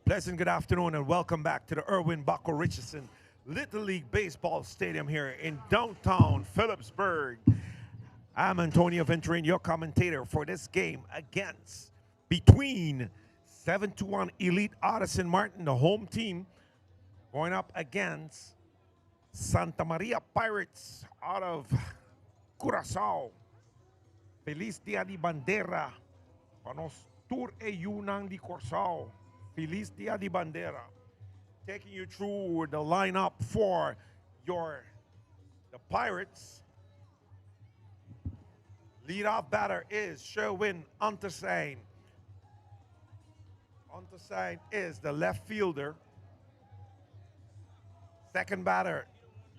Pleasant good afternoon and welcome back to the Erwin Baco Richardson Little League Baseball Stadium here in downtown Phillipsburg. I'm Antonio Venturini, your commentator for this game between 721 Elite Addison Martin, the home team, going up against Santa Maria Pirates out of Curaçao. Feliz Dia de Bandera. Panos Tour e Yunang di Curaçao. Feliz Dia de Bandera. Taking you through the lineup for the Pirates. Leadoff batter is Sherwin Untersein. Untersein is the left fielder. Second batter,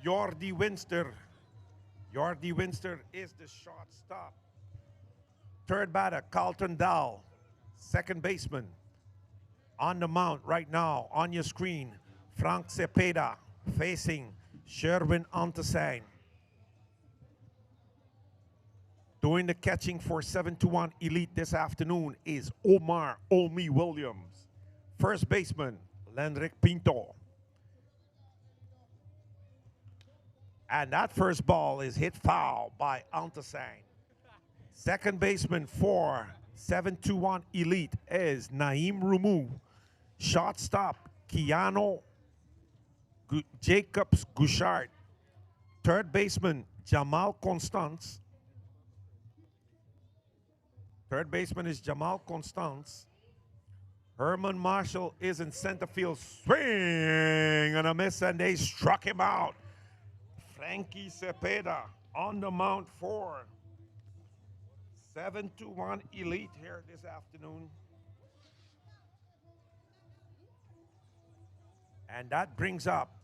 Jordi Winster. Jordi Winster is the shortstop. Third batter, Carlton Dahl, second baseman. On the mound right now, on your screen, Frank Cepeda facing Sherwin Untersein. Doing the catching for 721 Elite this afternoon is Omar Omi Williams. First baseman, Lenric Pinto. And that first ball is hit foul by Untersein. Second baseman for 721 Elite is Naim Rumu. Shortstop, Keanu Jacobs Gouchard. Third baseman, Jamal Constance. Third baseman is Jamal Constance. Herman Marshall is in center field. Swing and a miss, and they struck him out. Frankie Cepeda on the mound for 721 Elite here this afternoon. And that brings up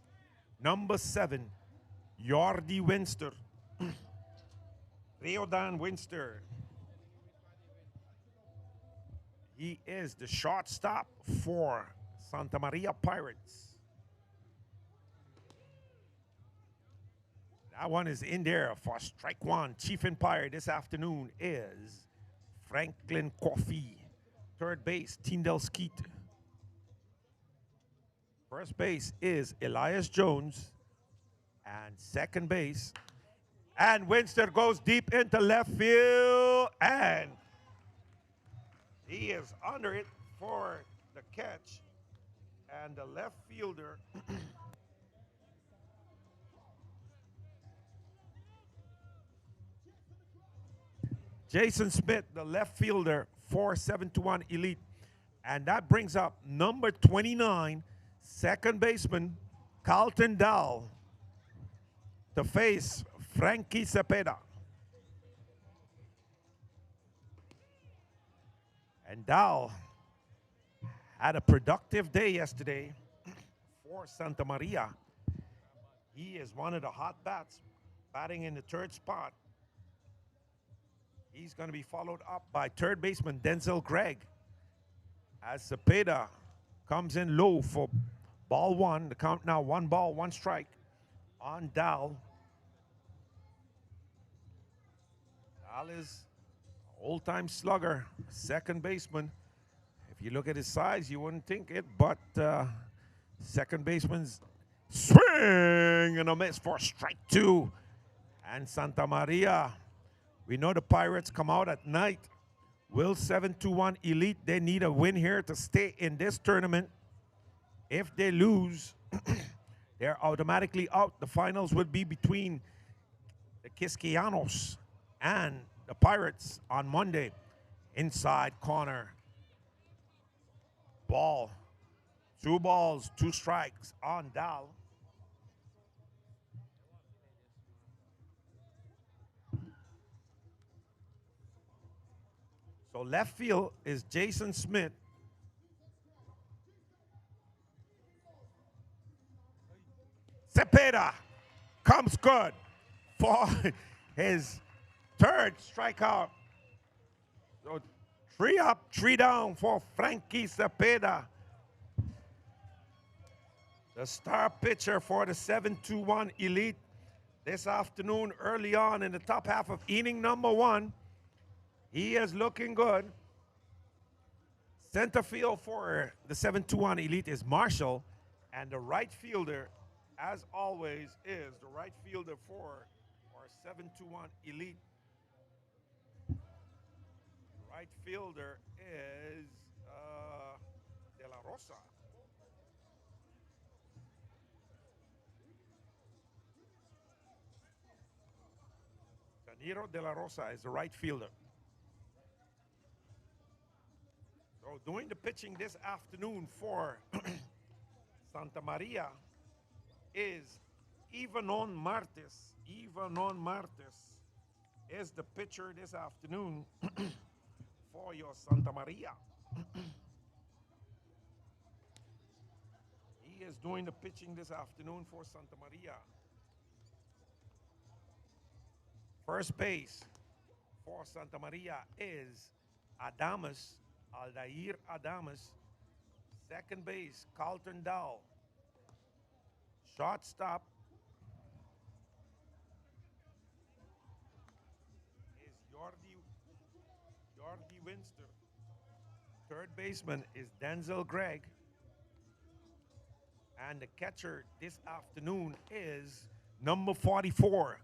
number 7, Jordi Winster. Riodan Winster. He is the shortstop for Santa Maria Pirates. That one is in there for strike one. Chief umpire this afternoon is Franklin Coffey. Third base, Tyndall Skeet. First base is Elias Jones. And second base. And Winster goes deep into left field. And he is under it for the catch. And the left fielder Jason Smith, the left fielder for 721 Elite. And that brings up number 29, second baseman, Carlton Dahl, to face Frankie Cepeda. And Dahl had a productive day yesterday for Santa Maria. He is one of the hot bats, batting in the third spot. He's going to be followed up by third baseman Denzel Gregg. As Cepeda comes in low for ball one. The count now 1 ball, 1 strike on Dahl. Dahl is an old-time slugger, second baseman. If you look at his size, you wouldn't think it, but second baseman's swing and a miss for strike 2. And Santa Maria, we know the Pirates come out at night. Will 721 Elite, they need a win here to stay in this tournament. If they lose, they're automatically out. The finals would be between the Quisqueyanos and the Pirates on Monday. Inside corner. Ball. 2 balls, 2 strikes on Dahl. So left field is Jason Smith. Cepeda comes good for his third strikeout. So 3 up, 3 down for Frankie Cepeda. The star pitcher for the 721 Elite this afternoon, early on in the top half of inning number 1. He is looking good. Center field for the 721 Elite is Marshall, and the right fielder, as always, is the right fielder for our 721 Elite. Right fielder is De La Rosa. Danilo De La Rosa is the right fielder. So doing the pitching this afternoon for Santa Maria is Ivanon Martes. Ivanon Martes is the pitcher this afternoon for your Santa Maria. He is doing the pitching this afternoon for Santa Maria. First base for Santa Maria is Adamas, Aldair Adamas. Second base, Carlton Dow. Shortstop is Jordi Winster. Third baseman is Denzel Gregg. And the catcher this afternoon is number 44,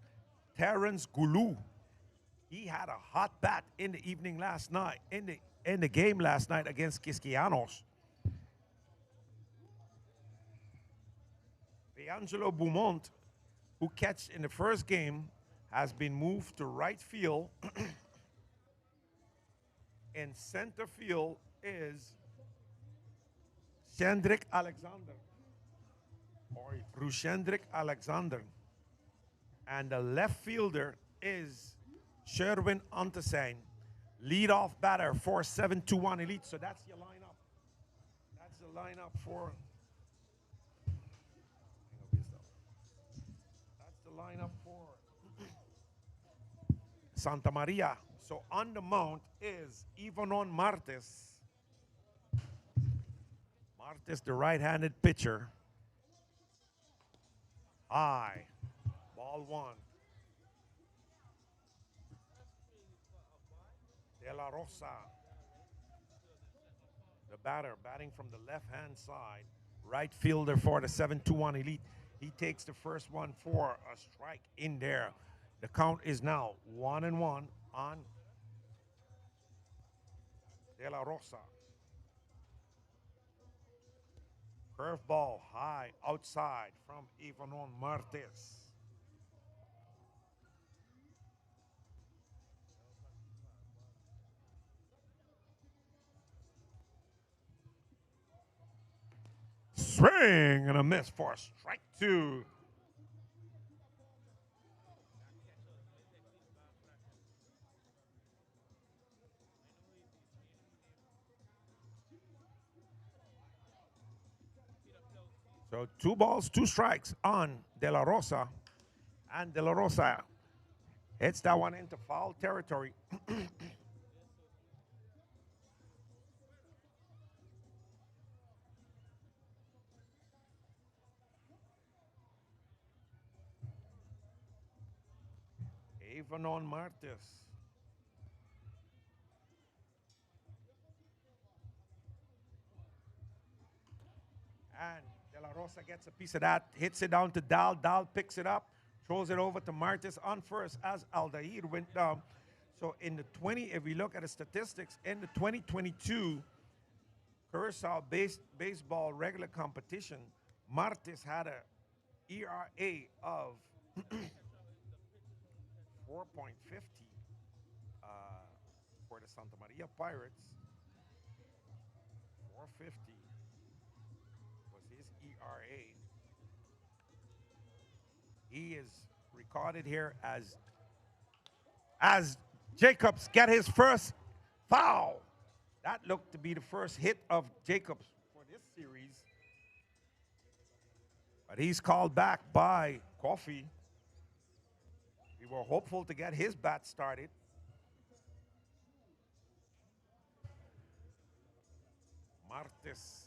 Terrence Goulou. He had a hot bat in the evening last night, in the game last night against Quisquianos. Angelo Beaumont, who catched in the first game, has been moved to right field. In center field is Shendrik Alexander, or Rushendrik Alexander. And the left fielder is Sherwin Untersein, leadoff batter for 721 Elite. So that's your lineup. That's the lineup for... lineup for Santa Maria. So on the mound is Ivanon Martes. Martes, the right-handed pitcher. High. Ball one. De La Rosa, the batter, batting from the left-hand side. Right fielder for the 721 Elite. He takes the first one for a strike in there. The count is now 1-1 on De La Rosa. Curveball high outside from Ivanon Martes. Swing and a miss for strike two. So 2 balls, 2 strikes on De La Rosa. And De La Rosa hits that one into foul territory. Ivanon Martes. And De La Rosa gets a piece of that, hits it down to Dal. Dal picks it up, throws it over to Martes on first as Aldair went down. So in the if we look at the statistics, in the 2022 Curacao baseball regular competition, Martes had a ERA of 4.50 for the Santa Maria Pirates. 450 was his ERA. He is recorded here as Jacobs get his first foul. That looked to be the first hit of Jacobs for this series. But he's called back by Coffey. We were hopeful to get his bat started. Martes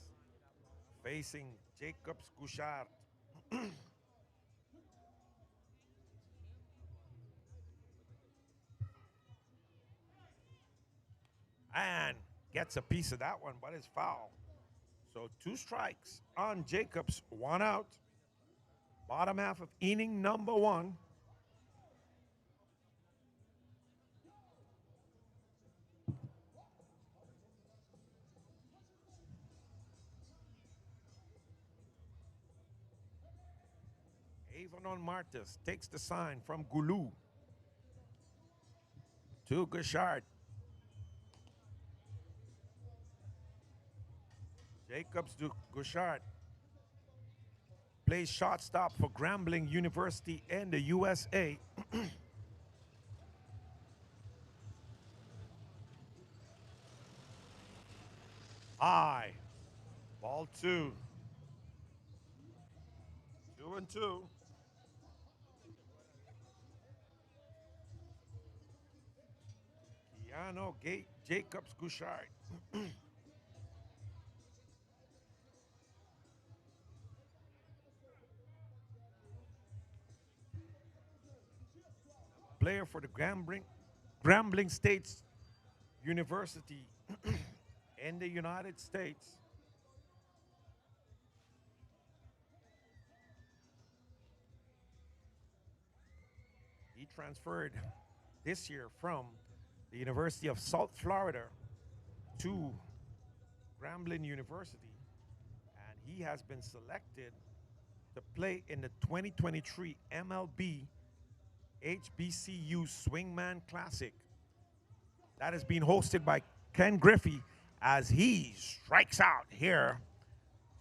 facing Jacobs Gouchard. And gets a piece of that one, but it's foul. So 2 strikes on Jacobs, 1 out. Bottom half of inning number 1. Avanon Martis takes the sign from Goulou to Gouchard. Jacobs to Gouchard. Plays shortstop for Grambling University in the USA. High. Ball 2. 2-2. Keanu Jacobs Gouchard. Player for the Grambling States University in the United States. He transferred this year from the University of South Florida to Grambling University, and he has been selected to play in the 2023 MLB HBCU Swingman Classic that is being hosted by Ken Griffey as he strikes out here.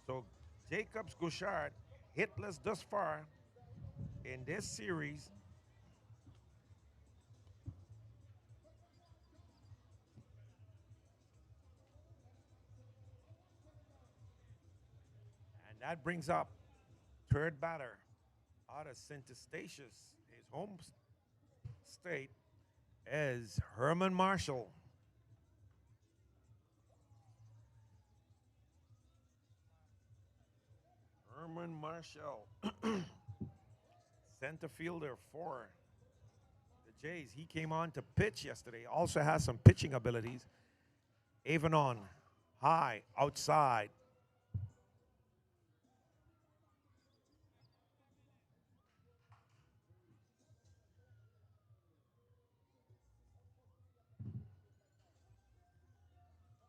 So Jacobs Gouchard hitless thus far in this series. And that brings up third batter out of St. Eustatius, his home state, is Herman Marshall. Herman Marshall, center fielder for the Jays. He came on to pitch yesterday. Also has some pitching abilities. Avanon, high, outside.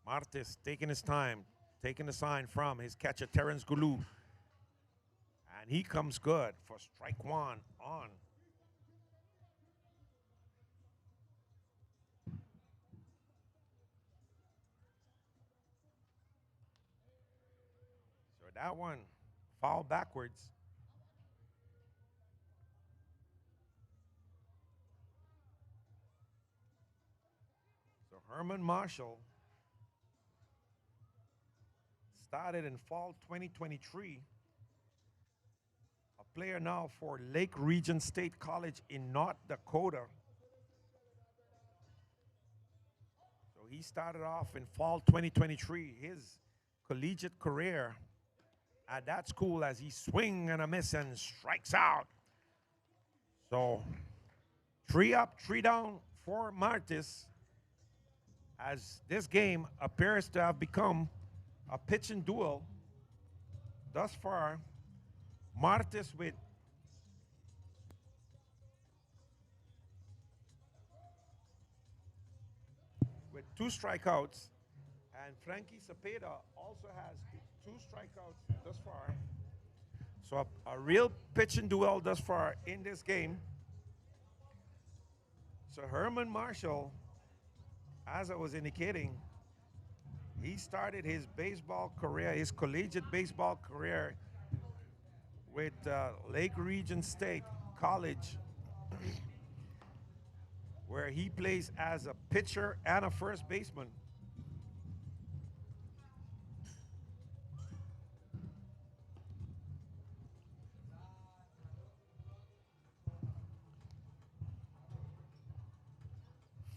Martis taking his time, taking the sign from his catcher, Terrence Goulou. And he comes good for strike 1 on. So that one foul backwards. So Herman Marshall started in fall 2023. A player now for Lake Region State College in North Dakota. So he started off in fall 2023. His collegiate career at that school as he swing and a miss and strikes out. So 3 up, 3 down for Martis as this game appears to have become a pitching duel thus far. Martis with two strikeouts, and Frankie Cepeda also has 2 strikeouts thus far. So a real pitching duel thus far in this game. So Herman Marshall, as I was indicating, he started his baseball career, his collegiate baseball career with Lake Region State College, where he plays as a pitcher and a first baseman.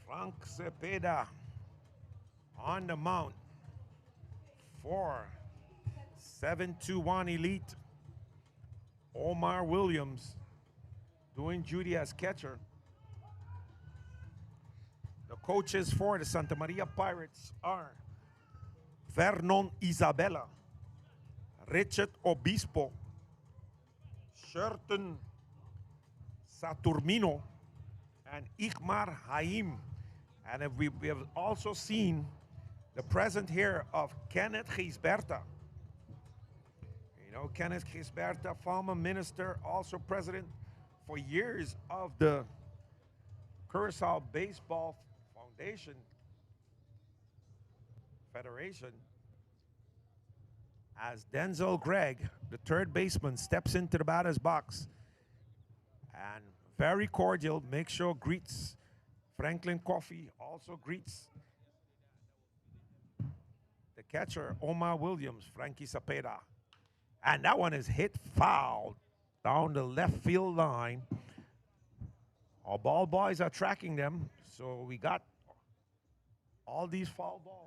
Frank Cepeda on the mount for 721Elite. Omar Williams doing duty as catcher. The coaches for the Santa Maria Pirates are Vernon Isabella, Richard Obispo, Sherton Saturnino, and Ikmar Haim. And we have also seen the present here of Kenneth Gisberta. You know, Kenneth Gisberta, former minister, also president for years of the Curacao Baseball Foundation Federation. As Denzel Gregg, the third baseman, steps into the batter's box and very cordial, make sure greets Franklin Coffey, also greets the catcher Omar Williams, Frankie Cepeda. And that one is hit foul down the left field line. Our ball boys are tracking them, so we got all these foul balls.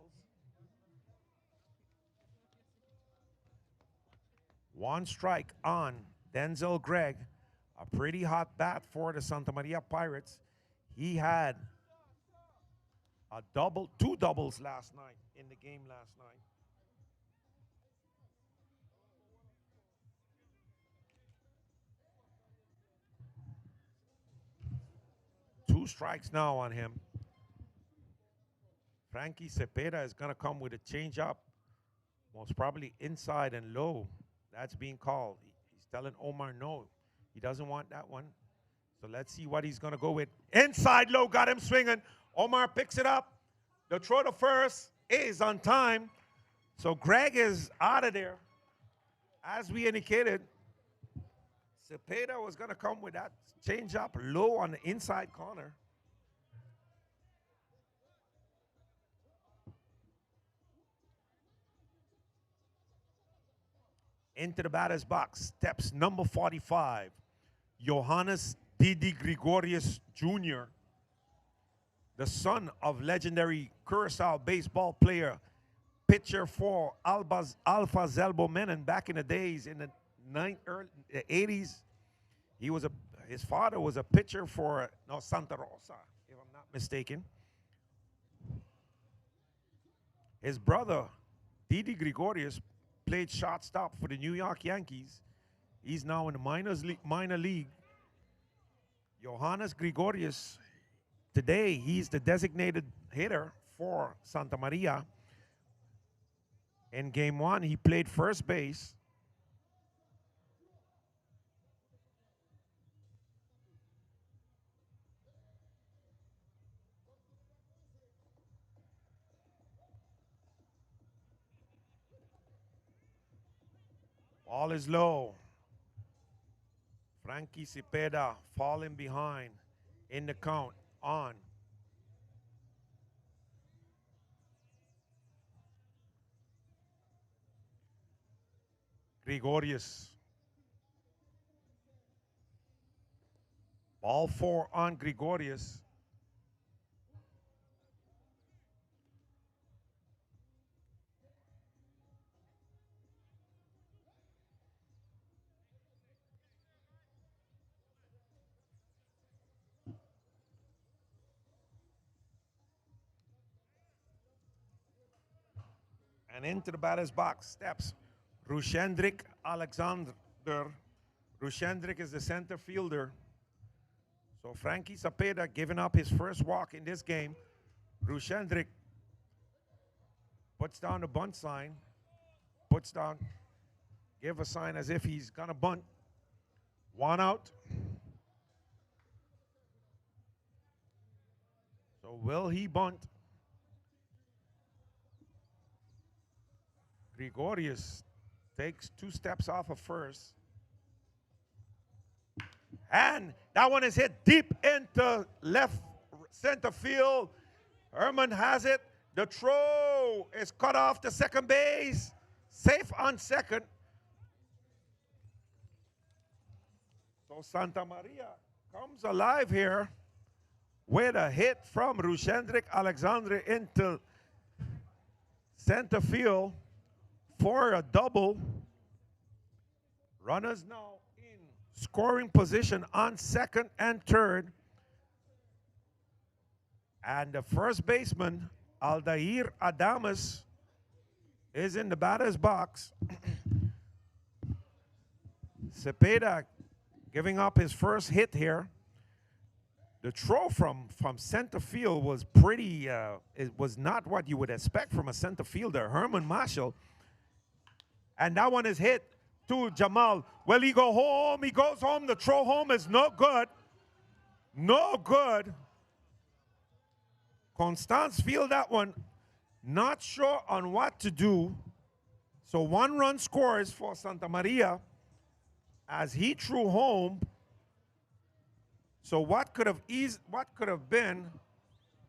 One strike on Denzel Gregg, a pretty hot bat for the Santa Maria Pirates. He had a double, two doubles last night in the game last night. Two strikes now on him. Frankie Cepeda is going to come with a changeup, most probably inside and low. That's being called. He's telling Omar no. He doesn't want that one. So let's see what he's going to go with. Inside low, got him swinging. Omar picks it up. The throw to first is on time. So Gregg is out of there. As we indicated, Cepeda was going to come with that changeup low on the inside corner. Into the batter's box steps number 45, Johannes Didi Gregorius Jr., the son of legendary Curacao baseball player, pitcher for Alpha Zelbo Menon back in the days in the early 80s. His father was a pitcher for Santa Rosa, if I'm not mistaken. His brother, Didi Gregorius, played shortstop for the New York Yankees. He's now in the minor league. Johannes Gregorius, today he's the designated hitter for Santa Maria. In game one, he played first base. Ball is low. Frankie Cepeda falling behind in the count on. Gregorius. Ball 4 on Gregorius. And into the batter's box steps Rushendrik Alexander. Rushendrik is the center fielder. So Frankie Cepeda giving up his first walk in this game. Rushendrik puts down the bunt sign, give a sign as if he's gonna bunt. One out. So will he bunt? Gregorius takes 2 steps off of first. And that one is hit deep into left center field. Herman has it. The throw is cut off to second base. Safe on second. So Santa Maria comes alive here with a hit from Rushendrik Alexandre into center field for a double. Runners now in scoring position on second and third. And the first baseman, Aldair Adames, is in the batter's box. Cepeda giving up his first hit here. The throw from center field was pretty, it was not what you would expect from a center fielder, Herman Marshall. And that one is hit to Jamal. Will he go home? He goes home. The throw home is no good. No good. Constance field that one. Not sure on what to do. So 1 run scores for Santa Maria as he threw home. So what could have been?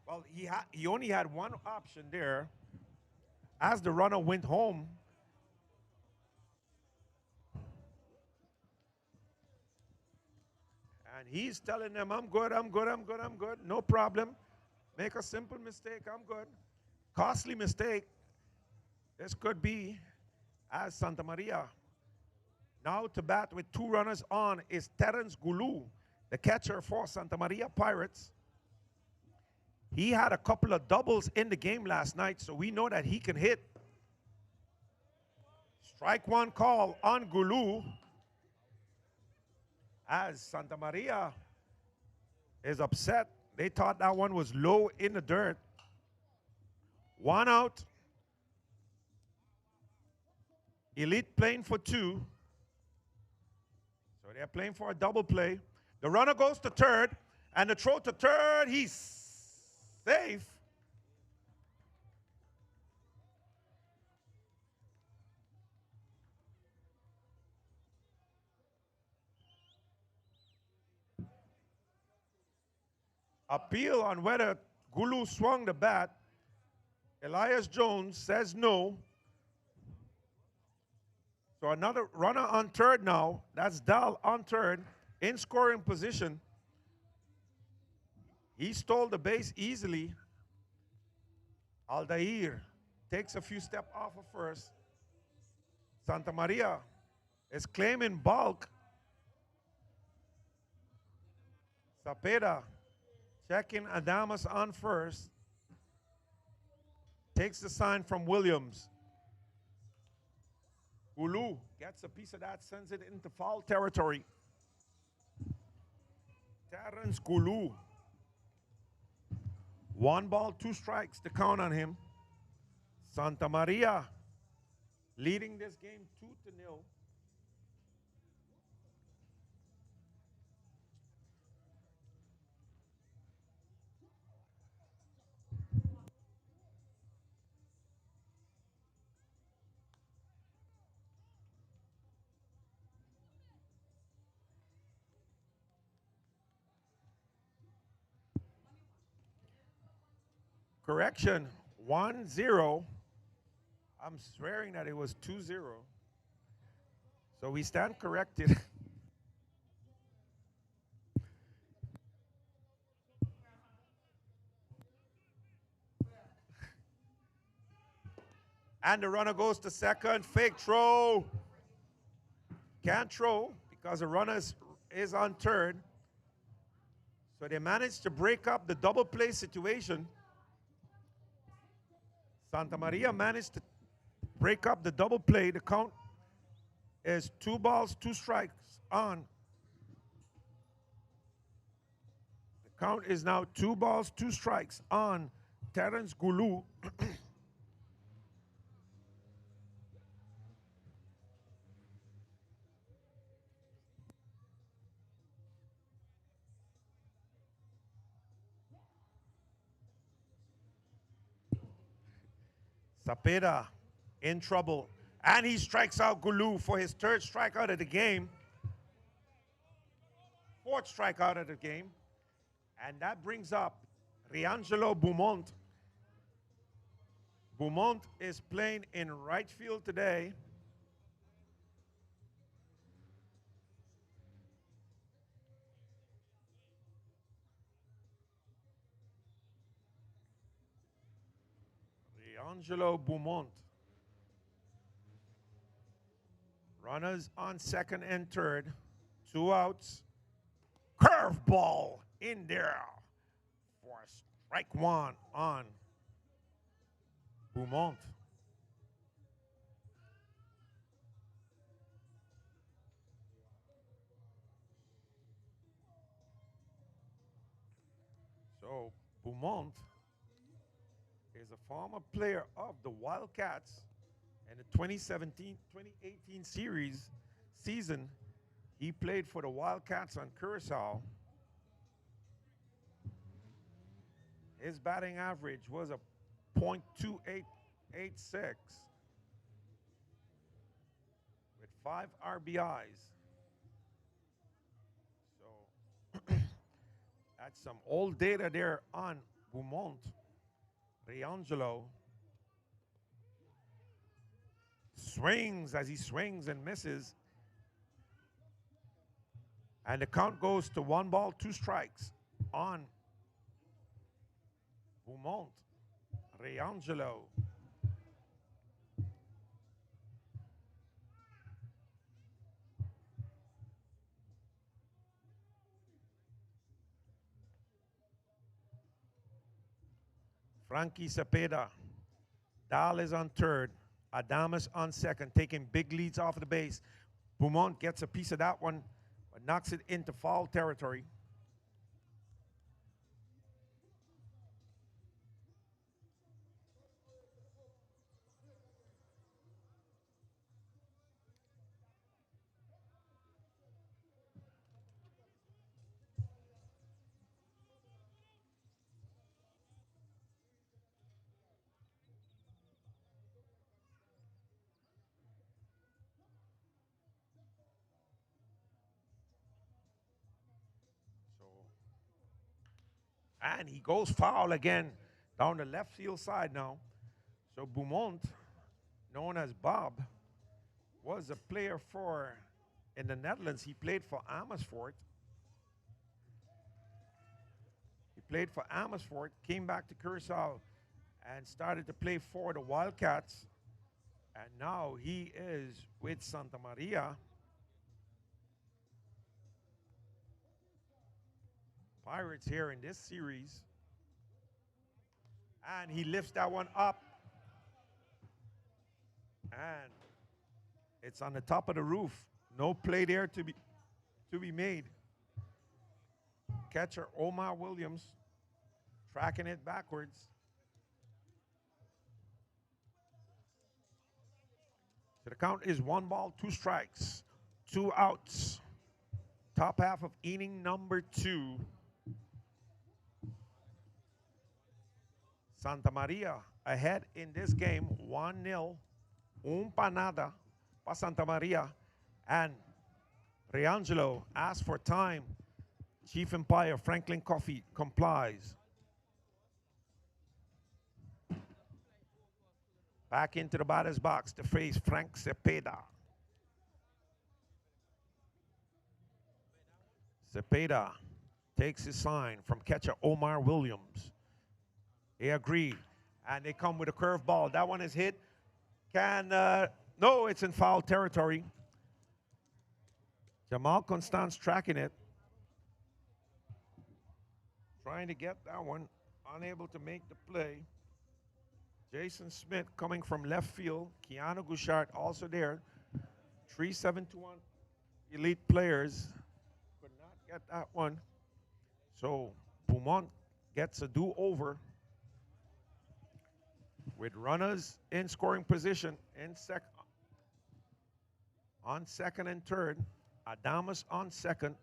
Well, he only had one option there. As the runner went home, and he's telling them, "I'm good, I'm good, I'm good, I'm good, no problem. Make a simple mistake, I'm good." Costly mistake. This could be as Santa Maria. Now to bat with 2 runners on is Terence Goulou, the catcher for Santa Maria Pirates. He had a couple of doubles in the game last night, so we know that he can hit. Strike 1 call on Goulou as Santa Maria is upset. They thought that one was low in the dirt. 1 out. Elite playing for 2. So they're playing for a double play. The runner goes to third, and the throw to third, he's safe. Appeal on whether Goulou swung the bat. Elias Jones says no. So another runner on third now. That's Dahl on third in scoring position. He stole the base easily. Aldair takes a few steps off of first. Santa Maria is claiming bulk. Cepeda checking Adamas on first. Takes the sign from Williams. Goulou gets a piece of that, sends it into foul territory. Terence Goulou. 1 ball, 2 strikes to count on him. Santa Maria leading this game 2-0. Correction, 1-0. I'm swearing that it was 2-0. So we stand corrected. And the runner goes to second. Fake throw. Can't throw because the runner is on third. So they managed to break up the double play situation. Santa Maria managed to break up the double play. The count is 2 balls, 2 strikes on. The count is now 2 balls, 2 strikes on Terence Goulou. Cepeda in trouble. And he strikes out Goulou for his 3rd strikeout of the game. 4th strikeout of the game. And that brings up Riangelo Beaumont. Beaumont is playing in right field today. Riangelo Beaumont. Runners on second and third. 2 outs. Curveball in there for strike 1 on Beaumont. So Beaumont is a former player of the Wildcats in the 2017-2018 season. He played for the Wildcats on Curacao. His batting average was a .2886 with 5 RBIs. So that's some old data there on Beaumont. Riangelo swings as he swings and misses. And the count goes to 1 ball, 2 strikes on Beaumont. Riangelo. Frankie Cepeda. Dahl is on third. Adames on second, taking big leads off the base. Beaumont gets a piece of that one, but knocks it into foul territory. And he goes foul again down the left field side now. So Beaumont, known as Bob, was a player for, in the Netherlands, he played for Amersfoort. He played for Amersfoort, came back to Curacao, and started to play for the Wildcats. And now he is with Santa Maria. Pirates here in this series. And he lifts that one up. And it's on the top of the roof. No play there to be made. Catcher Omar Williams tracking it backwards. So the count is 1 ball, 2 strikes, 2 outs. Top half of inning number 2. Santa Maria ahead in this game, 1-0. Panada para Santa Maria. And Riangelo asks for time. Chief umpire Franklin Coffey complies. Back into the batter's box to face Frank Cepeda. Cepeda takes his sign from catcher Omar Williams. They agreed, and they come with a curveball. That one is hit. No, it's in foul territory. Jamal Constance tracking it. Trying to get that one, unable to make the play. Jason Smith coming from left field. Keanu Gouchard also there. 721 Elite players could not get that one. So Beaumont gets a do-over with runners in scoring position on second and third. Adames on second.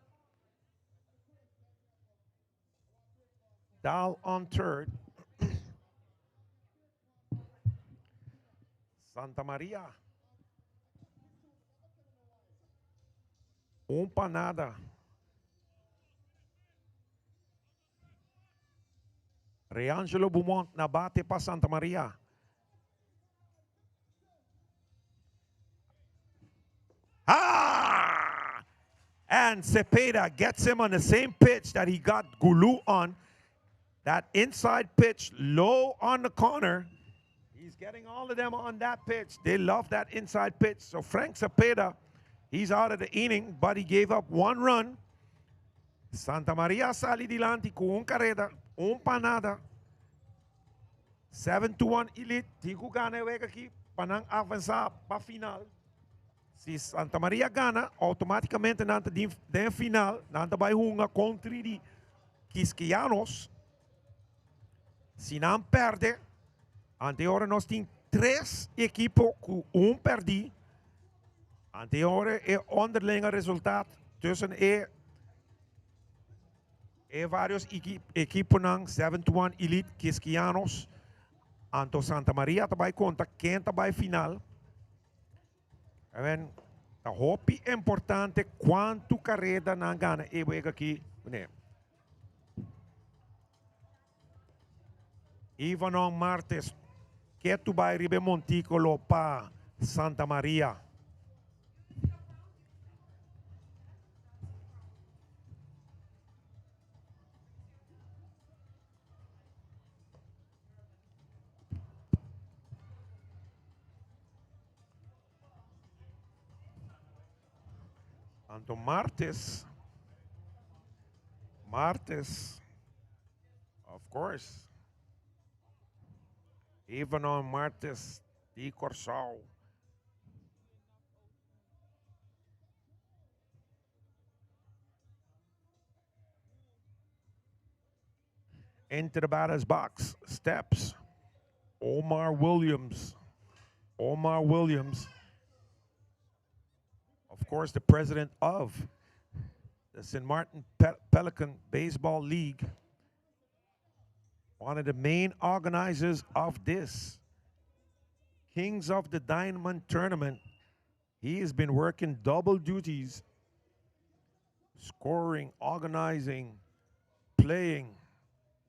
Dahl on third. Santa Maria. Panada. Riangelo Beaumont na bate pa Santa Maria. And Cepeda gets him on the same pitch that he got Gulu on. That inside pitch, low on the corner. He's getting all of them on that pitch. They love that inside pitch. So Frank Cepeda, he's out of the inning, but he gave up 1 run. Santa Maria sali dilante con un carrera, panada. 721 Elite, tiku gana wega aqui, panang avançar para final. Se Santa Maria gana, automaticamente nanta de final, nanta vai hunga contra de Quisquianos. Se não perde, anteora nós temos 3 equipos com perdi. Anteora é onderlinge resultaat tussen vários equipos ng 721Elite Quisquianos. Anto Santa Maria também conta quem também final. Amen. A hopi importante quanto carreira na gana e wega aqui, né? Ivanon Martes, que tu vai ribe Monticolo pa Santa Maria. Anto Martes, of course. Ivanon Martes, di Corsao. Into the batter's box, steps Omar Williams. Omar Williams, of course, the president of the St. Martin Pelican Baseball League, one of the main organizers of this Kings of the Diamond tournament. He has been working double duties, scoring, organizing, playing.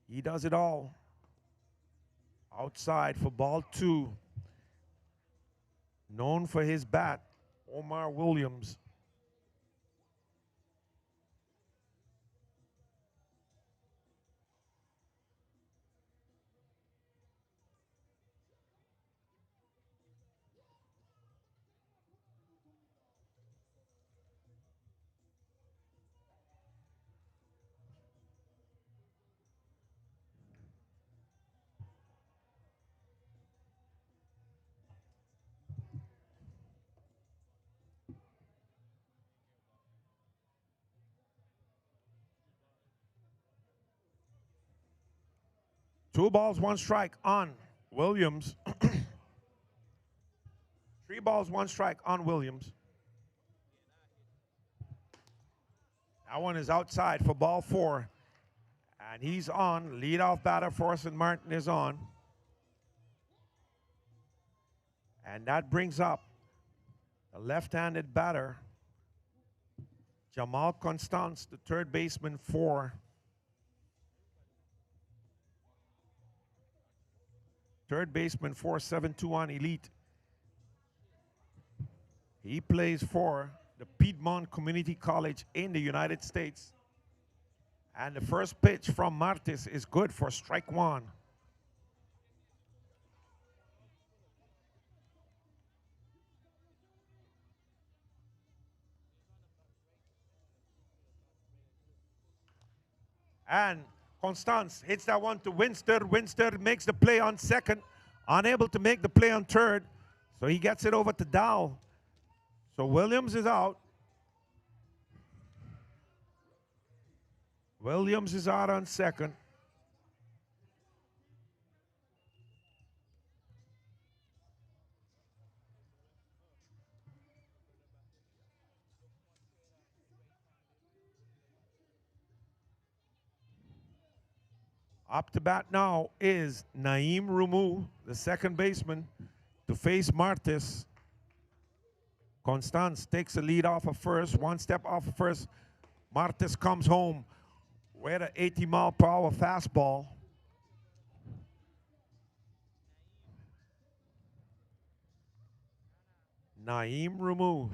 He does it all. Outside for ball 2. Known for his bat, Omar Williams. Two balls, one strike on Williams. 3 balls, 1 strike on Williams. That one is outside for ball 4. And he's on. Leadoff batter for St. Martin is on. And that brings up the left-handed batter, Jamal Constance, the third baseman for third baseman for 721Elite. He plays for the Piedmont Community College in the United States. And the first pitch from Martes is good for strike 1. And Constance hits that one to Winster. Winster makes the play on second, unable to make the play on third. So he gets it over to Dow. So Williams is out. Williams is out on second. Up to bat now is Naeem Rumu, the second baseman, to face Martes. Constance takes the lead off of first, 1 step off of first. Martes comes home with an 80-mile-per-hour fastball. Naeem Rumu.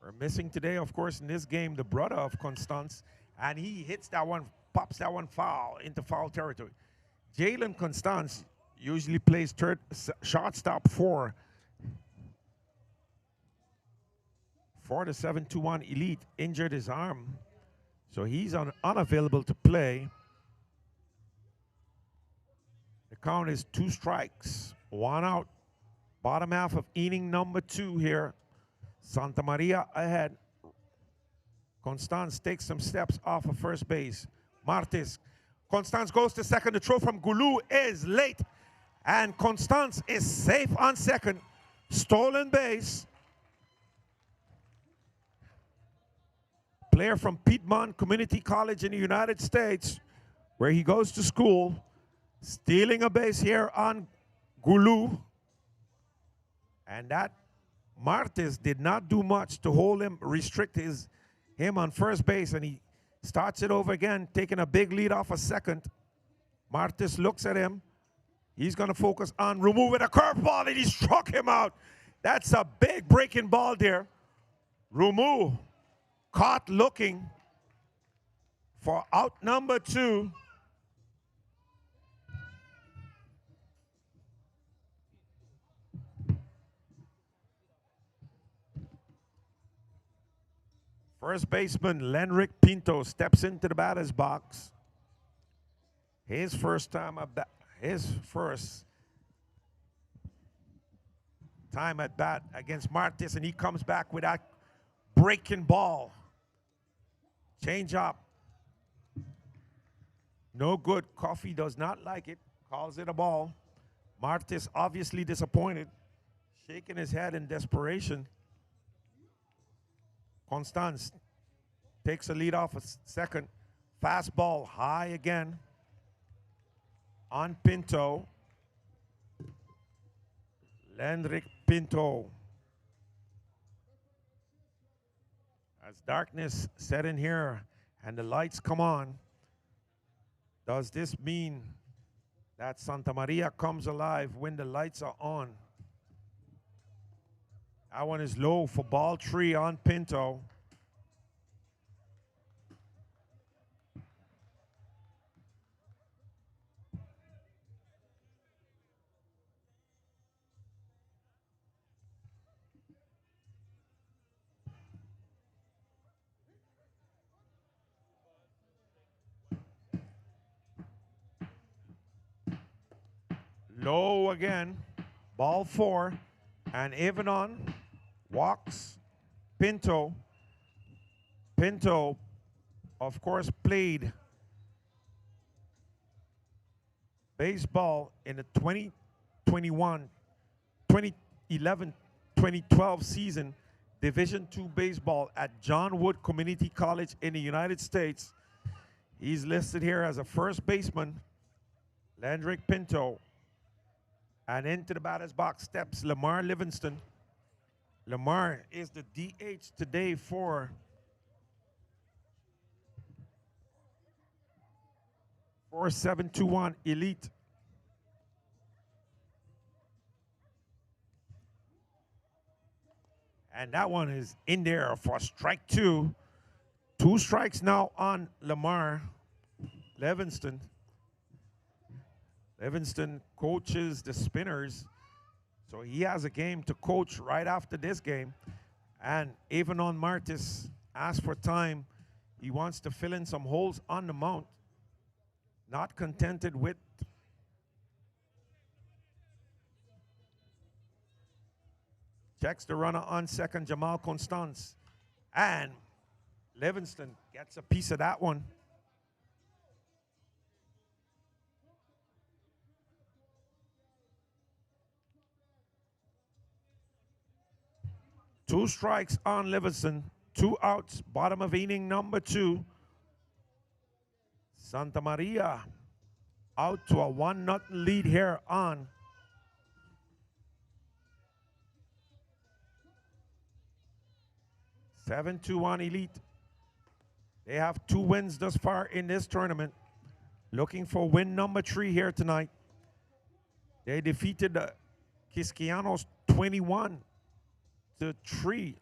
We're missing today, of course, in this game, the brother of Constance, and he hits that one, pops that one foul into foul territory. Jalen Constance usually plays third shortstop for the 721Elite, injured his arm, so he's unavailable to play. The count is 2 strikes, 1 out. Bottom half of inning number 2 here. Santa Maria ahead. Constance takes some steps off of first base. Martis. Constance goes to second. The throw from Goulou is late. And Constance is safe on second. Stolen base. Player from Piedmont Community College in the United States, where he goes to school, stealing a base here on Goulou. And that Martis did not do much to hold him, restrict him on first base, and he starts it over again, taking a big lead off a second. Martis looks at him. He's going to focus on removing a curveball, and he struck him out. That's a big breaking ball there. Rumu caught looking for out number 2. First baseman Lenric Pinto steps into the batter's box. His first time at bat against Martis, and he comes back with that breaking ball. Change up. No good. Coffee does not like it. Calls it a ball. Martis obviously disappointed, shaking his head in desperation. Constance takes a lead off a second. Fastball high again on Pinto. Lenric Pinto. As darkness set in here and the lights come on, does this mean that Santa Maria comes alive when the lights are on? That one is low for ball 3 on Pinto. Low again, ball 4, and Avanon walks Pinto. Pinto, of course, played baseball in the 2011, 2012 season, Division II baseball at John Wood Community College in the United States. He's listed here as a first baseman, Lenric Pinto. And into the batter's box steps Lamar Livingston. Lamar is the DH today for for 721Elite. And that one is in there for strike 2. 2 strikes now on Lamar Livingston. Livingston coaches the Spinners, so he has a game to coach right after this game. And Avanon Martis asked for time. He wants to fill in some holes on the mound. Not contented with checks the runner on second, Jamal Constance. And Livingston gets a piece of that one. Two strikes on Livingston, 2 outs, bottom of inning number 2. Santa Maria out to a 1-0 lead here on .721Elite. They have 2 wins thus far in this tournament. Looking for win number 3 here tonight. They defeated the Quisquianos 21-3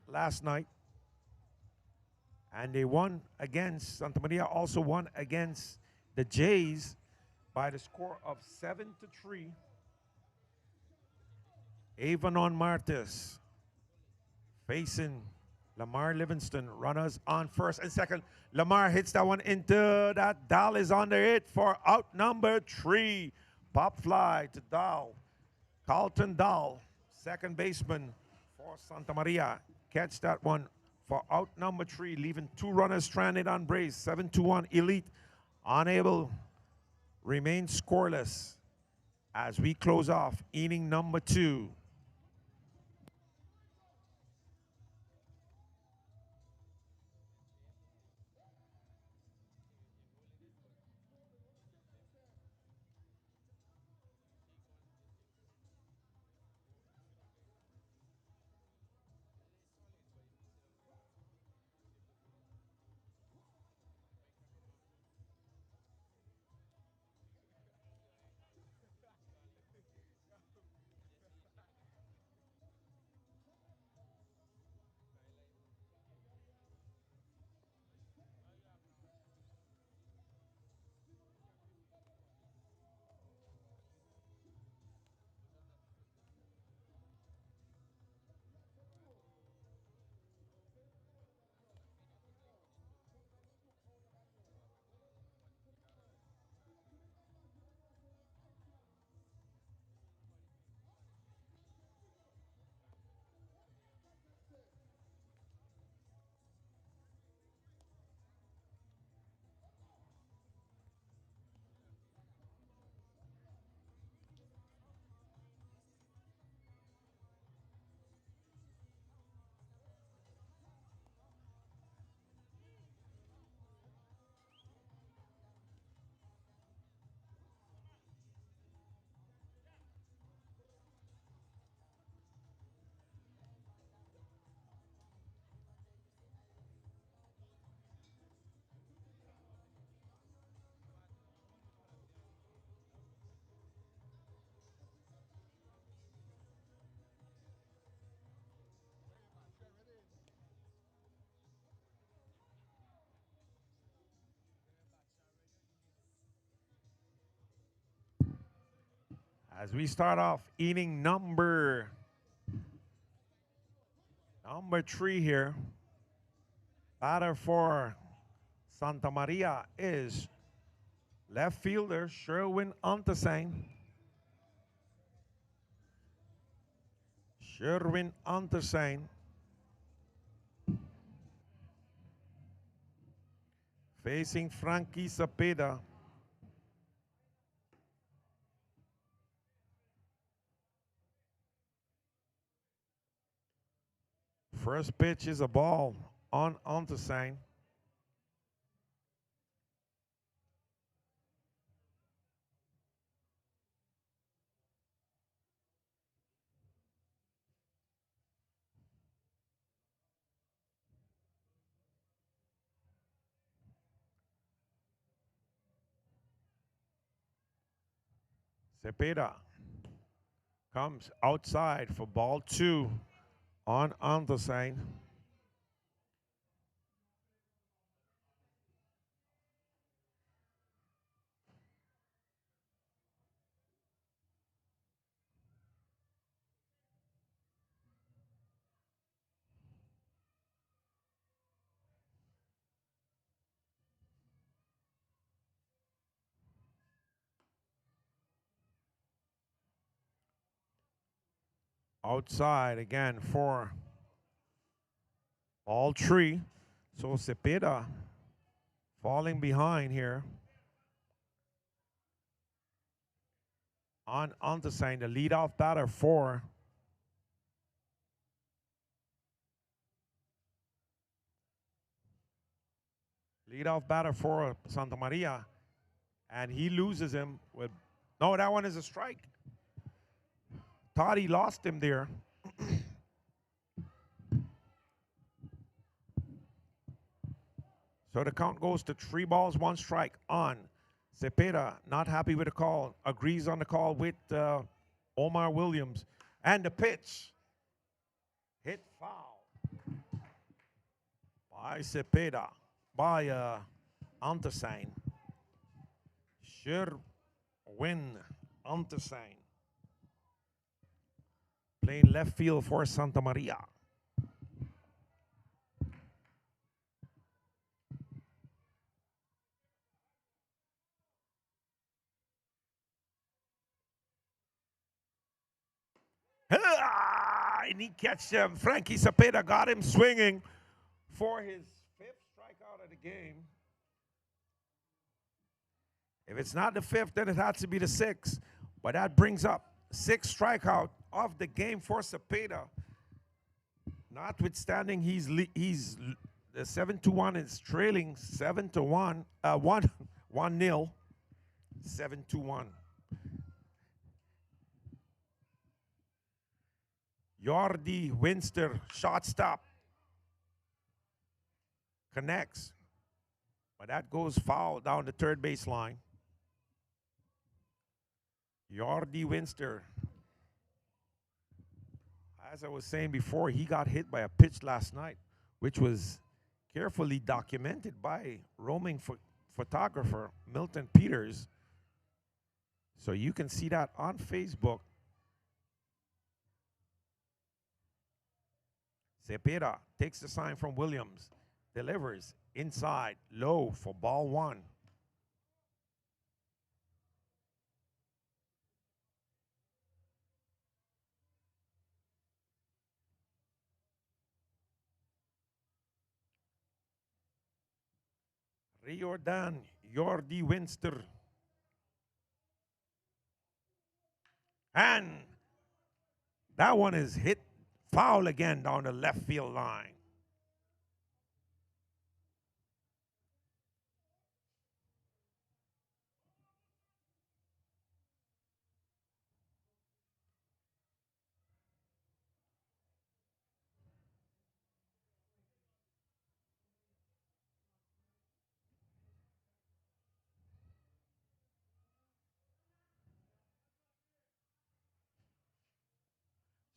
last night. And they won against, Santa Maria also won against the Jays by the score of 7-3. Avanon Martis facing Lamar Livingston. Runners on first and second. Lamar hits that one into that. Dahl is on the hit for out number 3. Pop fly to Dahl. Carlton Dahl, second baseman for Santa Maria. Catch that one for out number 3, leaving 2 runners stranded on base. 721 Elite unable, remain scoreless as we close off inning number 2. As we start off inning number 3 here, batter for Santa Maria is left fielder Sherwin Untersane. Sherwin Untersane facing Frankie Cepeda. First pitch is a ball on Untersane. Cepeda comes outside for ball 2 on Untersane. Outside again for all 3. So Cepeda falling behind here on Untersane, the leadoff batter for Santa Maria, and he loses him with, no, that one is a strike. Thought he lost him there. So the count goes to 3 balls, 1 strike on Cepeda. Not happy with the call. Agrees on the call with Omar Williams. And the pitch. Hit foul by Cepeda. By Untersane. Sherwin Untersane. Playing left field for Santa Maria. And he catches him. Frankie Cepeda got him swinging for his fifth strikeout of the game. If it's not the fifth, then it has to be the sixth. But that brings up sixth strikeout of the game for Cepeda. Notwithstanding, he's the 7-1 is trailing 7-1, 1-0, 7-1. Jordi Winster, shot stop. Connects. But that goes foul down the third baseline. Jordi Winster. As I was saying before, he got hit by a pitch last night, which was carefully documented by roaming photographer Milton Peters. So you can see that on Facebook. Cepeda takes the sign from Williams, delivers inside, low for ball one. Riordan, Jordi Winster. And that one is hit foul again down the left field line.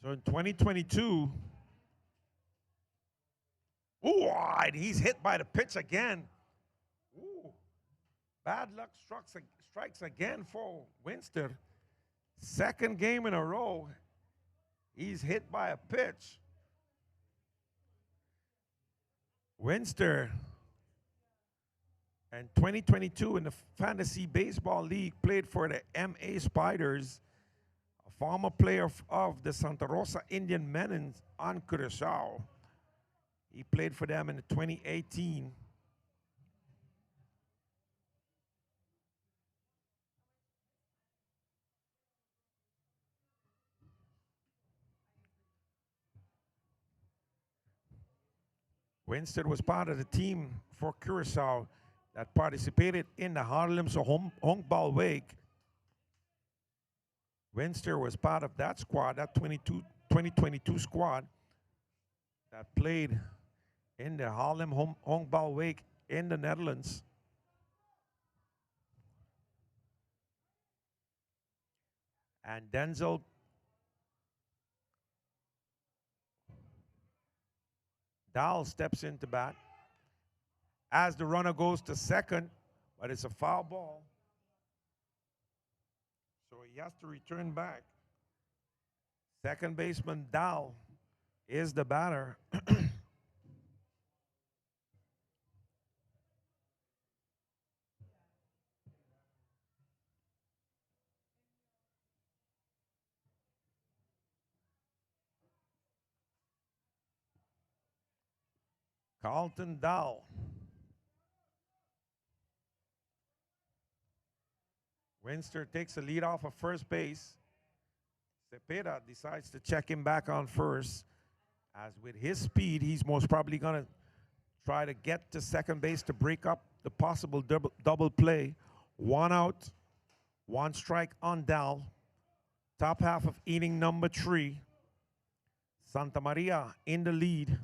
So in 2022, he's hit by the pitch again. Ooh, bad luck strikes again for Winster. Second game in a row, he's hit by a pitch. Winster, in 2022 in the Fantasy Baseball League, played for the MA Spiders, a former player of the Santa Rosa Indian Men on Curaçao. He played for them in 2018. Winstead was part of the team for Curaçao that participated in the Harlem's Honkbal Wake. Winster was part of that squad, that 2022 squad that played in the Harlem Honkbal Wake in the Netherlands. And Denzel Dahl steps into bat as the runner goes to second, but it's a foul ball. So he has to return back. Second baseman Dahl is the batter. Carlton Dahl. Winster takes a lead off of first base. Cepeda decides to check him back on first. As with his speed, he's most probably going to try to get to second base to break up the possible double play. One out, one strike on Dahl. Top half of inning number 3. Santa Maria in the lead.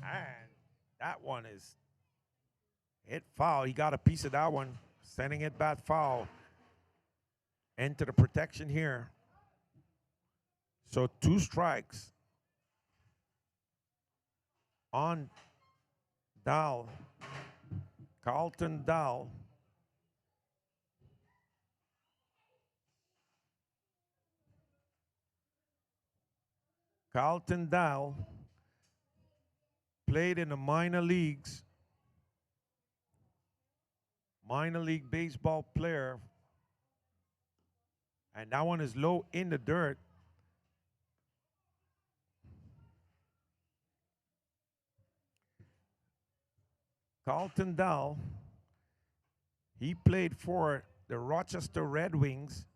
And that one is hit foul. He got a piece of that one, sending it back foul into the protection here. So 2 strikes on Dahl, Carlton Dahl. Carlton Dahl played in the minor leagues, minor league baseball player, And that one is low in the dirt. Carlton Dahl, he played for the Rochester Red Wings.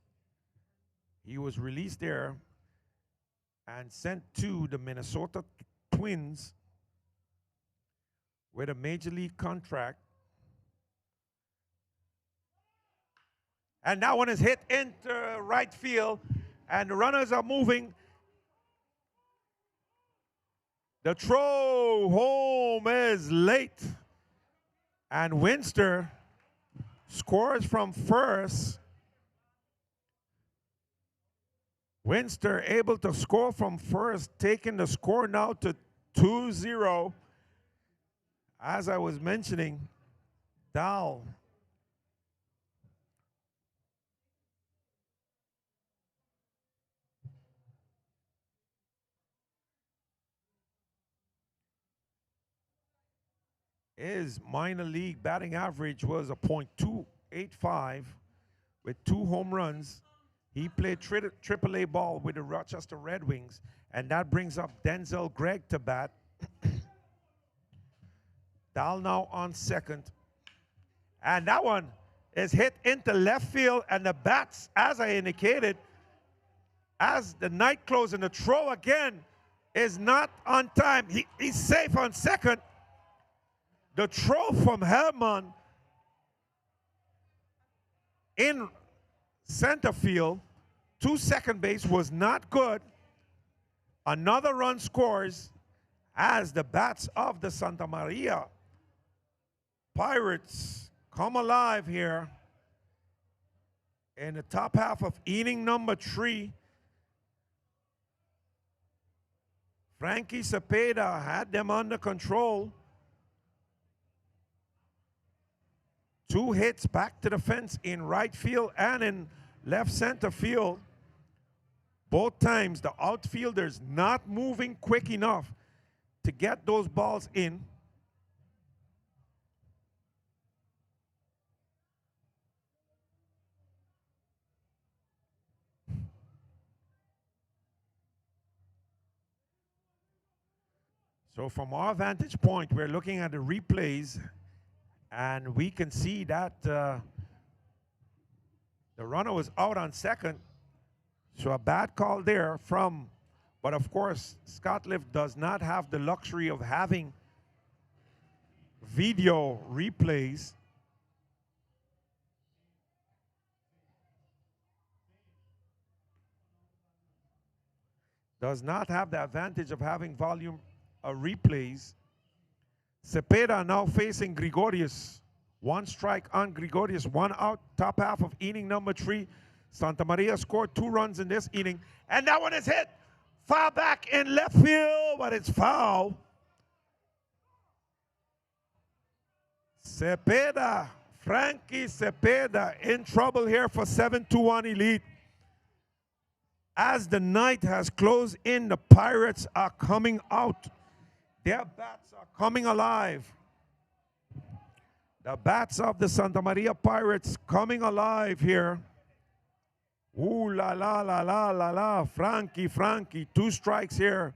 He was released there and sent to the Minnesota Twins with a major league contract. And that one is hit into right field, and the runners are moving. The throw home is late, and Winster scores from first. Winster able to score from first, taking the score now to 2-0. As I was mentioning, Dahl his minor league batting average was a .285 with 2 home runs. He played AAA ball with the Rochester Red Wings, and that brings up Denzel Gregg to bat. Dahl now on second. And that one is hit into left field, and the bats, as I indicated, as the night closes, and the throw again is not on time. He's safe on second. The throw from Hellman in center field to second base was not good. Another run scores as the bats of the Santa Maria Pirates come alive here in the top half of inning number 3. Frankie Cepeda had them under control. 2 hits back to the fence in right field and in left center field. Both times the outfielders not moving quick enough to get those balls in. So from our vantage point, we're looking at the replays, and we can see that the runner was out on second. So a bad call there from, but of course, Scott Lift does not have the luxury of having video replays. Does not have the advantage of having volume replays. Cepeda now facing Gregorius. 1 strike on Gregorius, 1 out, top half of inning number 3. Santa Maria scored 2 runs in this inning, and that one is hit far back in left field, but it's foul. Cepeda, Frankie Cepeda in trouble here for 721Elite. As the night has closed in, the Pirates are coming out. Their bats are coming alive. The bats of the Santa Maria Pirates coming alive here. Ooh la la la la la la. Frankie, 2 strikes here.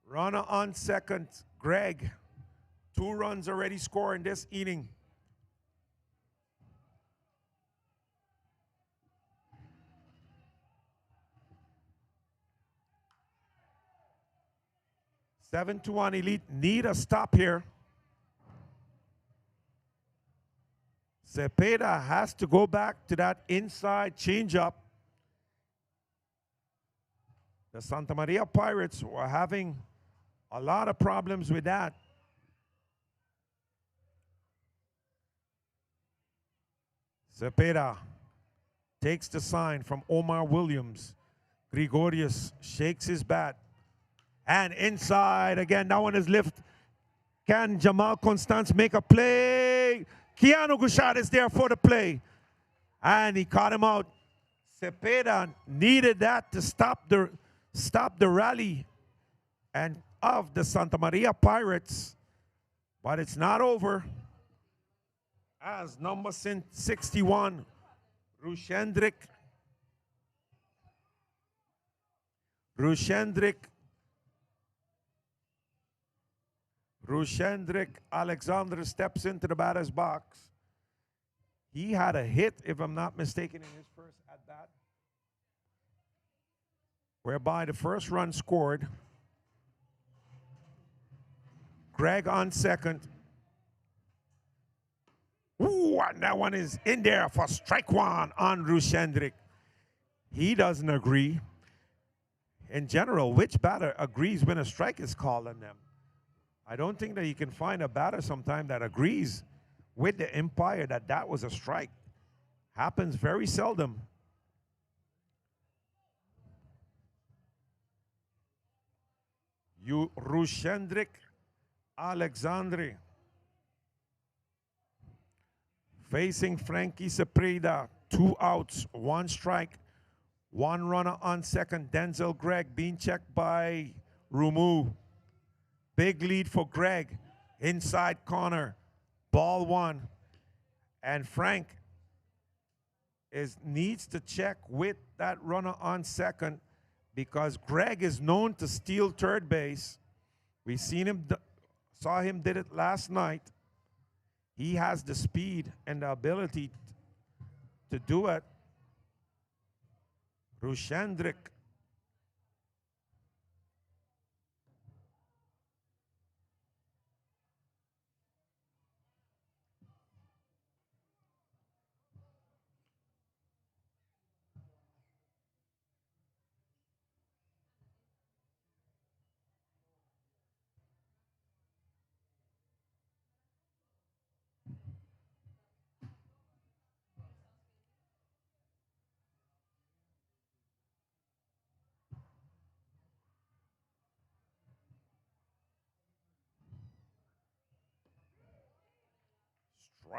Runner on second. Greg, 2 runs already scored in this inning. Seven to 1 Elite need a stop here. Cepeda has to go back to that inside changeup. The Santa Maria Pirates were having a lot of problems with that. Cepeda takes the sign from Omar Williams. Gregorius shakes his bat. And inside again, that one is lift. Can Jamal Constance make a play? Keanu Gouchard is there for the play. And he caught him out. Cepeda needed that to stop the rally and of the Santa Maria Pirates. But it's not over. As number 61, Rushendrik Rushendrik Alexander steps into the batter's box. He had a hit, if I'm not mistaken, in his first at bat, whereby the first run scored. Greg on second. Ooh, and that one is in there for strike one on Rushendrik. He doesn't agree. In general, which batter agrees when a strike is called on them? I don't think that you can find a batter sometime that agrees with the umpire that that was a strike. Happens very seldom. Rushendrik Alexandre facing Frankie Cepeda. 2 outs, 1 strike, 1 runner on second. Denzel Gregg being checked by Rumu. Big lead for Gregg. Inside corner. Ball 1. And Frank needs to check with that runner on second because Gregg is known to steal third base. We saw him did it last night. He has the speed and the ability to do it. Rushendrik.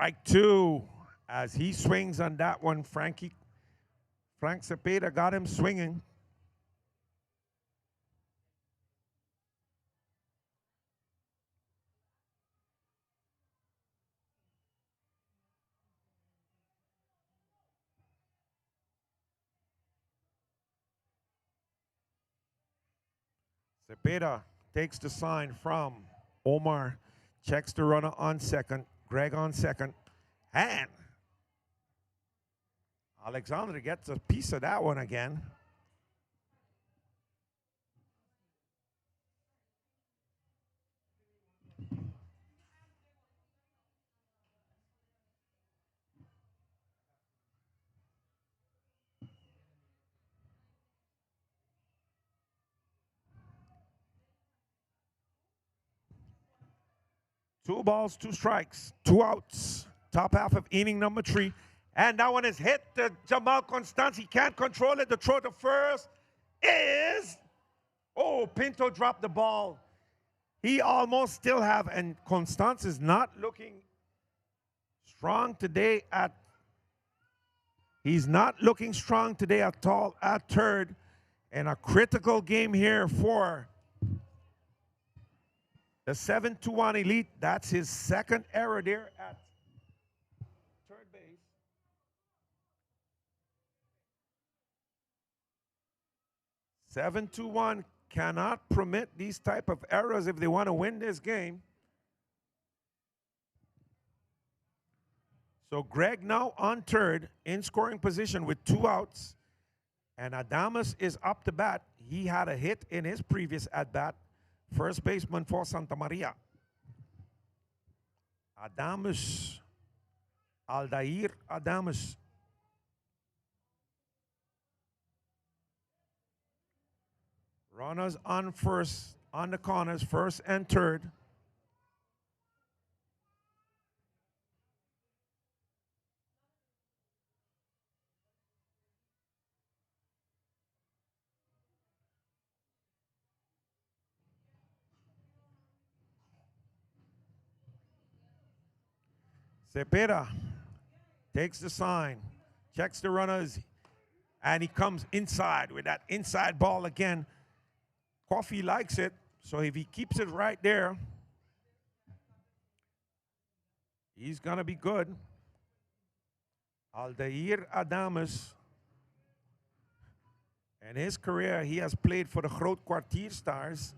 Strike 2 as he swings on that one. Frank Cepeda got him swinging. Cepeda takes the sign from Omar, checks the runner on second, Greg on second, and Alexander gets a piece of that one again. Two balls, 2 strikes, 2 outs. Top half of inning number 3. And that one is hit to Jamal Constance. He can't control it. The throw to first is, oh, Pinto dropped the ball. He almost still have, and Constance is not looking strong today he's not looking strong today at all at third. And a critical game here for the 721 Elite. That's his second error there at third base. Seven to 1 cannot permit these type of errors if they want to win this game. So Greg now on third in scoring position with 2 outs. And Adames is up to bat. He had a hit in his previous at-bat. First baseman for Santa Maria. Adames. Aldair Adames. Runners on first, on the corners, first and third. Cepeda takes the sign, checks the runners, and he comes inside with that inside ball again. Coffee likes it, so if he keeps it right there, he's going to be good. Aldair Adames. In his career, he has played for the Groot Kwartier Stars.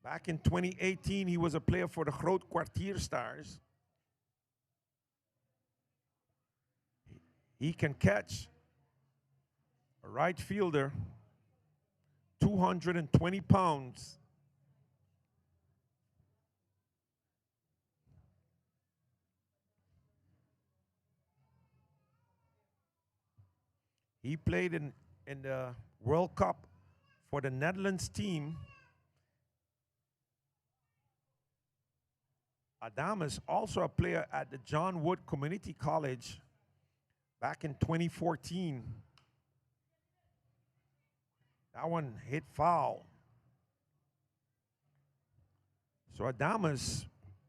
Back in 2018, he was a player for the Groot Kwartier Stars. He can catch a right fielder, 220 pounds. He played in the World Cup for the Netherlands team. Adamus, also a player at the John Wood Community College back in 2014. That one hit foul. So Adamus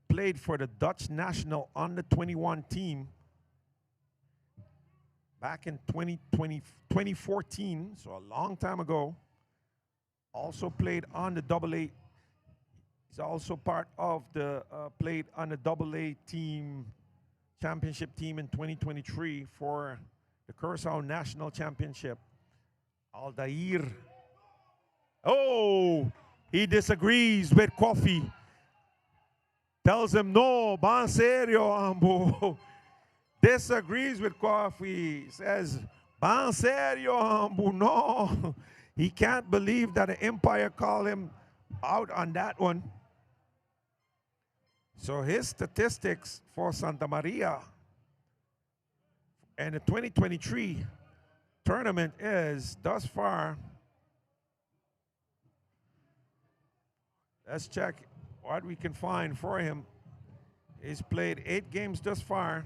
played for the Dutch national under 21 team back in 2014, so a long time ago. Also played on the AA. He's also part of the played on the AA team, championship team in 2023 for the Curaçao National Championship. Aldair. Oh, he disagrees with Coffee. Tells him, no, ban serio, Ambo. Disagrees with Coffee. Says, ban serio, Ambo. No. He can't believe that the Empire called him out on that one. So his statistics for Santa Maria and the 2023 tournament is, thus far, let's check what we can find for him. He's played 8 games thus far.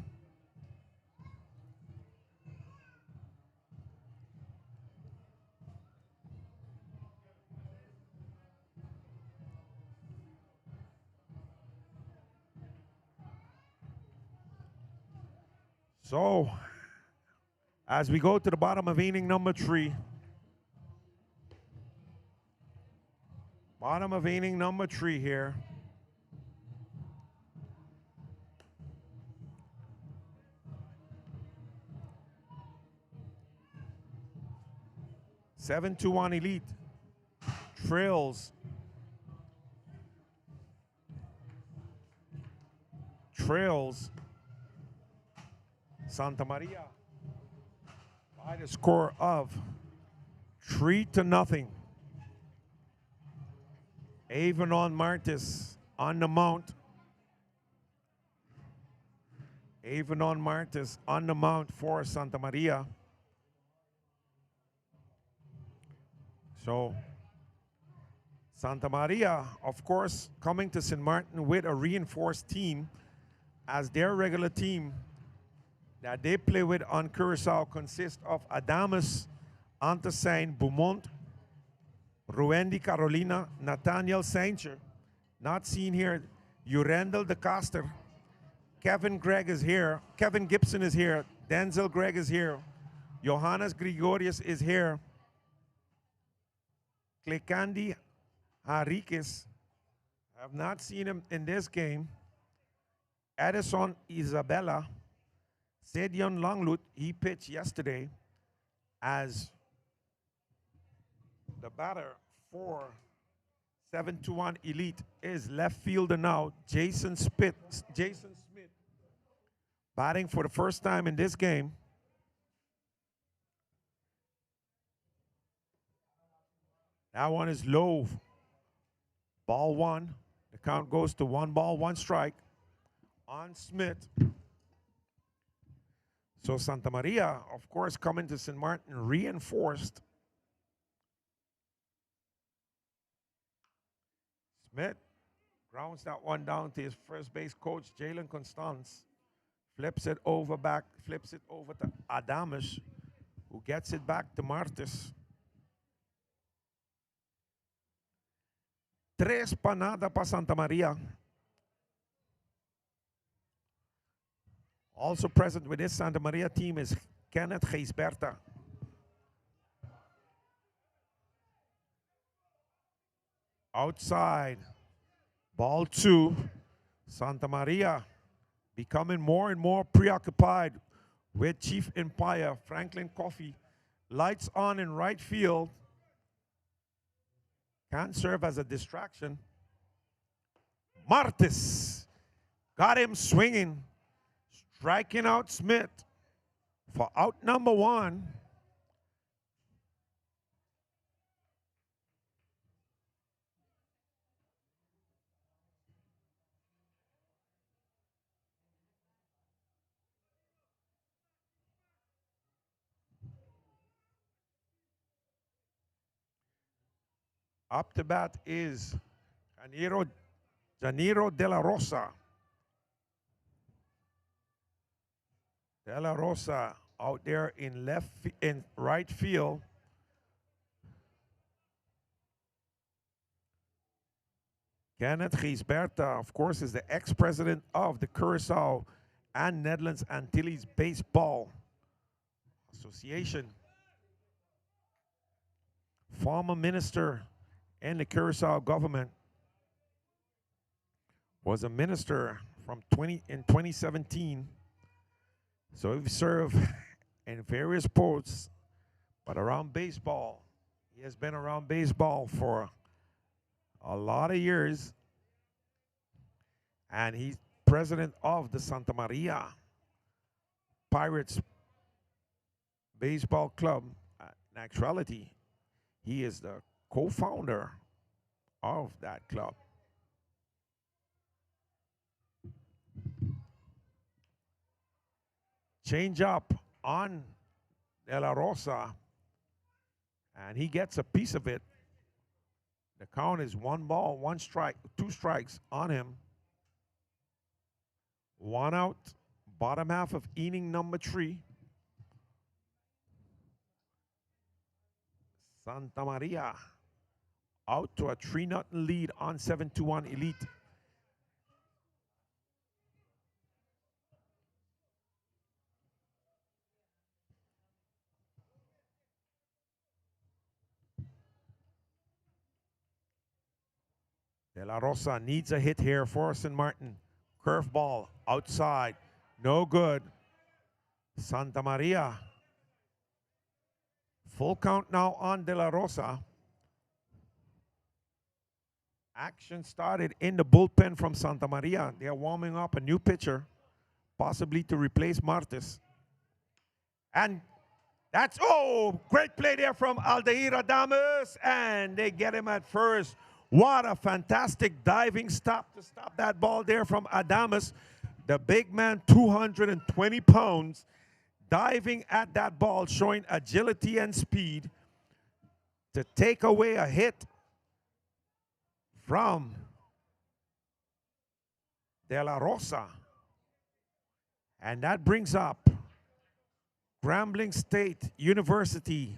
So, as we go to the bottom of inning number 3, bottom of inning number 3 here. (721 Elite) trails Santa Maria by the score of 3-0. Avanon Martis on the mount. Avanon Martis on the mount for Santa Maria. So Santa Maria, of course, coming to St. Martin with a reinforced team, as their regular team that they play with on Curaçao consists of Adamus, Antasain, Beaumont, Ruendi Carolina, Nathaniel Saincher, not seen here, Urendel de Caster, Kevin Gregg is here, Kevin Gibson is here, Denzel Gregg is here, Johannes Gregorius is here, Clecandi Henriquez, I have not seen him in this game, Edison Isabella, Sedion Longlut, he pitched yesterday as the batter for 721 Elite is left fielder now, Jason Smith, batting for the first time in this game. That one is low. Ball 1. The count goes to 1 ball, 1 strike on Smith. So Santa Maria, of course, coming to St. Martin reinforced. Smith grounds that one down to his first base coach, Jalen Constance. Flips it over to Adamus, who gets it back to Martis. 3 panada pa Santa Maria. Also present with this Santa Maria team is Kenneth Geisberta. Outside, ball 2. Santa Maria becoming more and more preoccupied with Chief Empire, Franklin Coffey, Lights on in right field. Can serve as a distraction. Martis got him swinging, striking out Smith for out number one. Up to bat is Janiro De La Rosa. De La Rosa out there in right field. Kenneth Gisberta, of course, is the ex-president of the Curaçao and Netherlands Antilles Baseball Association. Former minister in the Curaçao government. Was a minister in 2017. So he served in various posts, but around baseball. He has been around baseball for a lot of years. And he's president of the Santa Maria Pirates Baseball Club. In actuality, he is the co-founder of that club. Change up on De La Rosa, and he gets a piece of it. The count is 1 ball, 1 strike, 2 strikes on him. 1 out, bottom half of inning number 3. Santa Maria out to a 3-0 lead on 721Elite. De La Rosa needs a hit here for St. Martin. Curveball outside, no good. Santa Maria. Full count now on De La Rosa. Action started in the bullpen from Santa Maria. They are warming up a new pitcher, possibly to replace Martis. And that's, great play there from Aldair Adames, and they get him at first. What a fantastic diving stop to stop that ball there from Adames. The big man, 220 pounds, diving at that ball, showing agility and speed to take away a hit from De La Rosa. And that brings up Grambling State University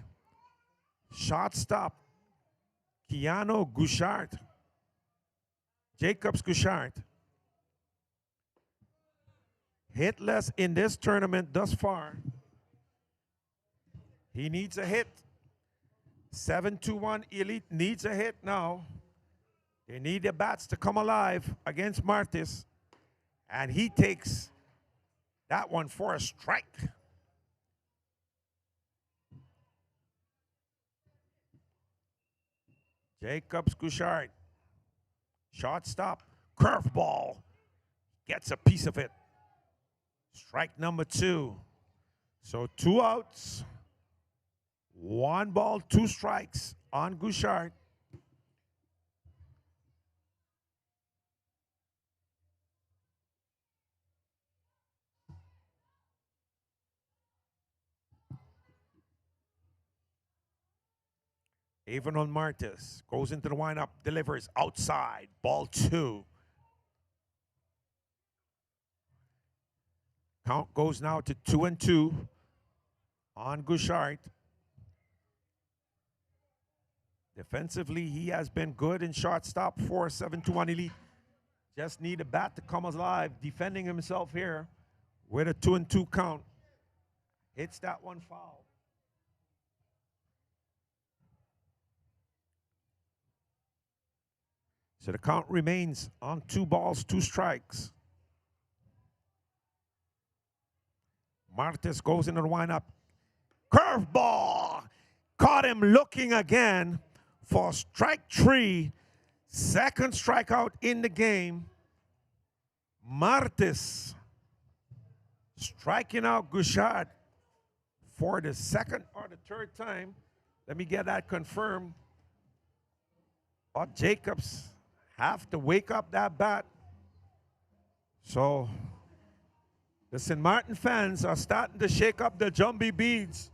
shortstop Keanu Gouchard, Jacobs Gouchard. Hitless in this tournament thus far. He needs a hit. 721Elite needs a hit now. They need their bats to come alive against Martis. And he takes that one for a strike. Jacobs Gouchard. Shortstop. Curveball. Gets a piece of it. Strike number 2. So 2 outs. 1 ball, 2 strikes on Gouchard. Even on Martis. Goes into the windup. Delivers outside. Ball 2. Count goes now to 2-2 on Gouchard. Defensively, he has been good in shortstop for 721Elite. Just need a bat to come alive. Defending himself here with a 2-2 count. Hits that one foul. So the count remains on 2 balls, 2 strikes. Martis goes into the windup. Curveball caught him looking again for strike 3. Second strikeout in the game. Martis striking out Gouchard for the second or the third time. Let me get that confirmed. But Jacobs have to wake up that bat. So the St. Martin fans are starting to shake up the Jumbie beads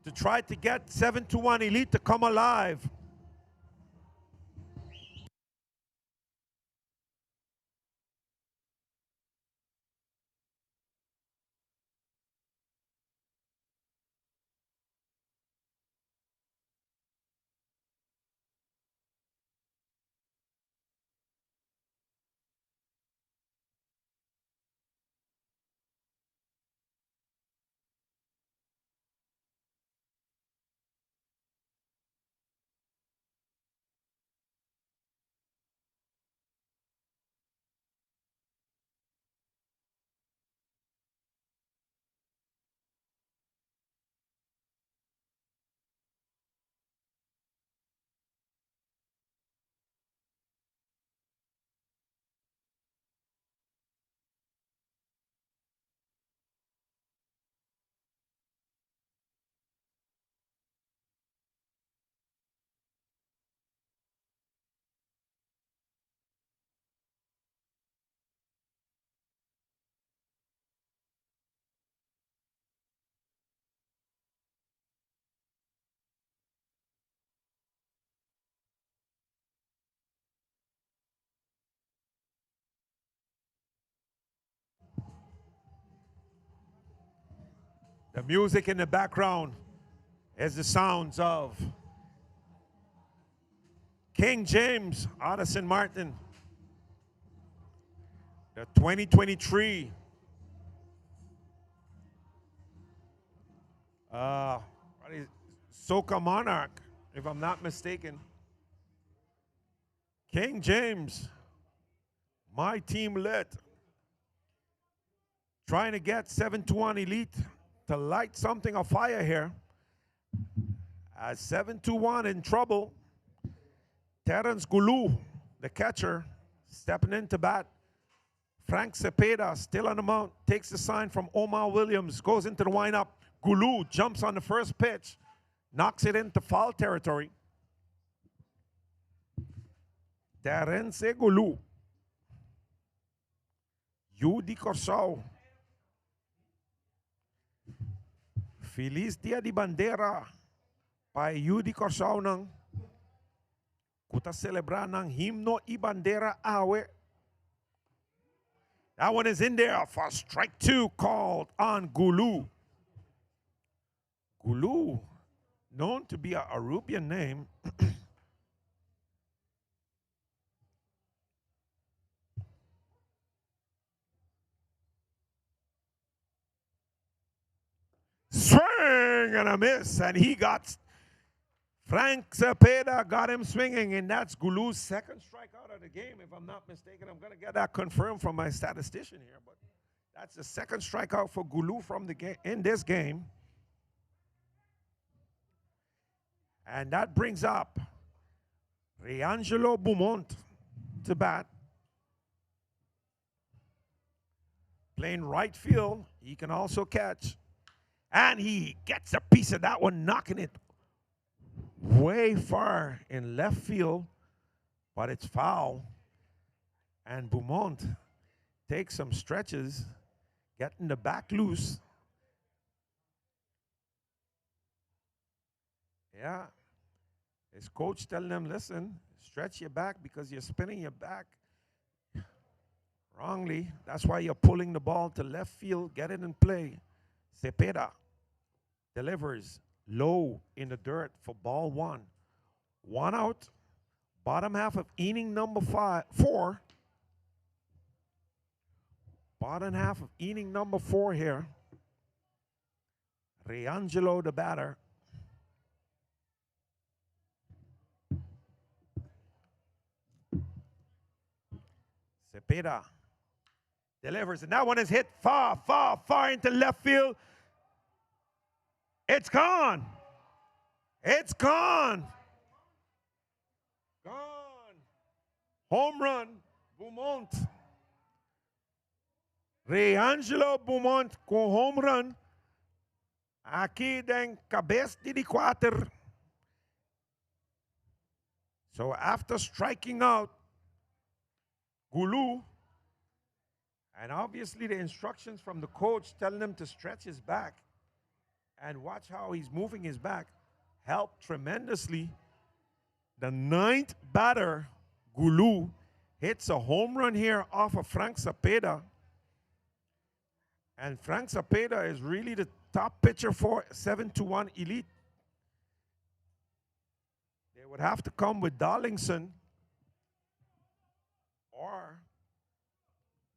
to try to get 721 Elite to come alive. The music in the background is the sounds of King James out of St. Martin. The 2023 Soca Monarch, if I'm not mistaken. King James, my team lit. Trying to get 721 Elite to light something on fire here. As 721 in trouble, Terence Goulou, the catcher, stepping into bat. Frank Cepeda still on the mount, takes the sign from Omar Williams, goes into the windup. Goulou jumps on the first pitch, knocks it into foul territory. Terence Goulou. Yudi Corsao. Feliz Dia de Bandera para Yudi Corsao ng kuta celebrar ng himno y bandera awe. That one is in there for strike 2 called on Goulou. Goulou, known to be a Arubian name. Swing and a miss, and he got Frank Cepeda got him swinging, and that's Goulou's second strikeout of the game, if I'm not mistaken. I'm going to get that confirmed from my statistician here, but that's the second strikeout for Goulou from the game in this game. And that brings up Reangelo Beaumont to bat. Playing right field, he can also catch. And he gets a piece of that one, knocking it way far in left field, but it's foul. And Beaumont takes some stretches, getting the back loose. Yeah. His coach telling him, listen, stretch your back because you're spinning your back wrongly. That's why you're pulling the ball to left field. Get it in play. Cepeda delivers low in the dirt for ball 1. 1 out. Bottom half of inning number 4. Bottom half of inning number 4 here. Reangelo, the batter. Cepeda delivers, and that one is hit far into left field. It's gone. It's gone. Gone. Home run, Beaumont. Reangelo Beaumont com home run. Aqui den cabeça de quatro. So after striking out Gulu, and obviously the instructions from the coach telling him to stretch his back and watch how he's moving his back helped tremendously. The ninth batter, Gulu, hits a home run here off of Frank Cepeda. And Frank Cepeda is really the top pitcher for 721 Elite. They would have to come with Darlington or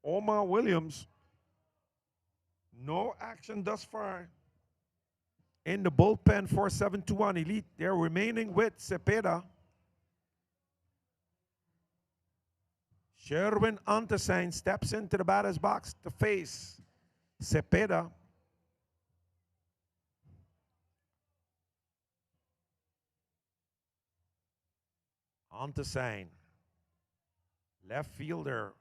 Omar Williams. No action thus far in the bullpen for 721 Elite. They're remaining with Cepeda. Sherwin Antesine steps into the batter's box to face Cepeda. Antesine, left fielder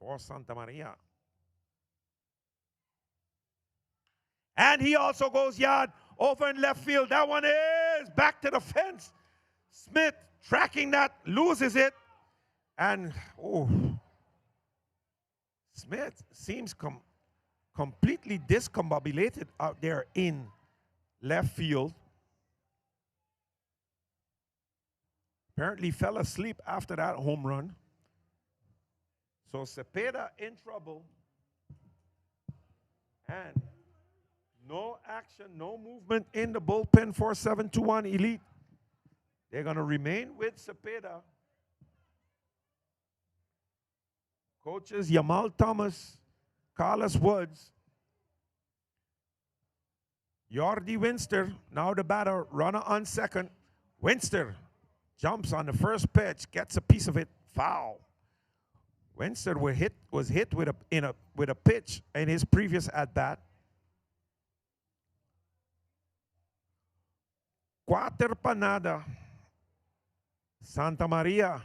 for Santa Maria. And he also goes yard over in left field. That one is back to the fence. Smith tracking that, loses it. And, oh, Smith seems completely discombobulated out there in left field. Apparently fell asleep after that home run. So Cepeda in trouble. And no action, no movement in the bullpen for 721 Elite. They're going to remain with Cepeda. Coaches Yamal Thomas, Carlos Woods, Jordi Winster, now the batter, runner on second. Winster jumps on the first pitch, gets a piece of it, foul. Winster was hit with a pitch in his previous at bat. Quater Panada, Santa Maria.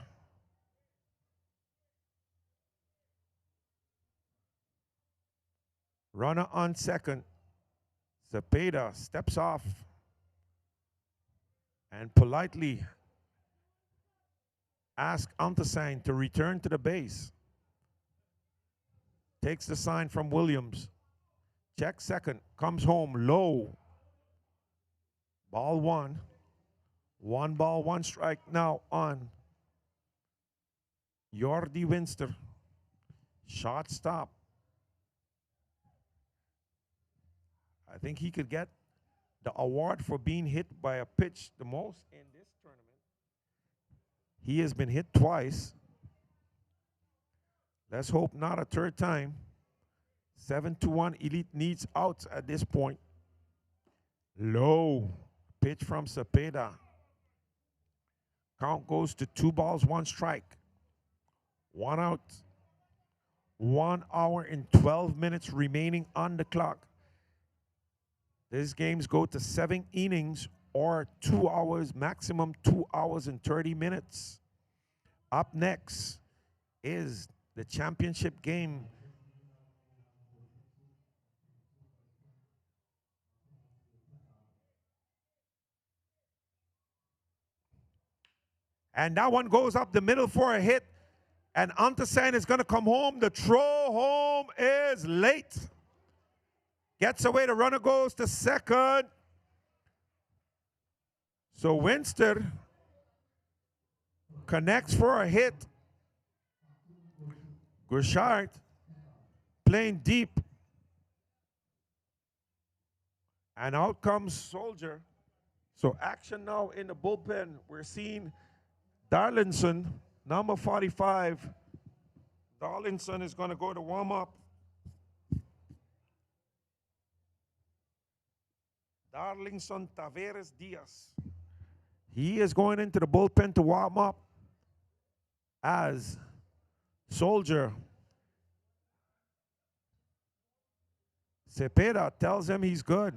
Runner on second. Cepeda steps off and politely asks Antesine to return to the base. Takes the sign from Williams. Checks second. Comes home low. Ball one. 1 ball, 1 strike now on Jordi Winster. Shot stop. I think he could get the award for being hit by a pitch the most in this tournament. He has been hit twice. Let's hope not a third time. 721 Elite needs outs at this point. Low pitch from Cepeda. Count goes to 2 balls, 1 strike. 1 out. 1 hour and 12 minutes remaining on the clock. These games go to 7 innings or 2 hours, maximum 2 hours and 30 minutes. Up next is the championship game. And that one goes up the middle for a hit. And Antesine is going to come home. The throw home is late. Gets away, the runner goes to second. So Winster connects for a hit. Gouchard playing deep. And out comes Soldier. So action now in the bullpen. We're seeing Darlinson, number 45. Darlinson is going to go to warm up. Darlinson Taveras Diaz. He is going into the bullpen to warm up as Soldier. Cepeda tells him he's good.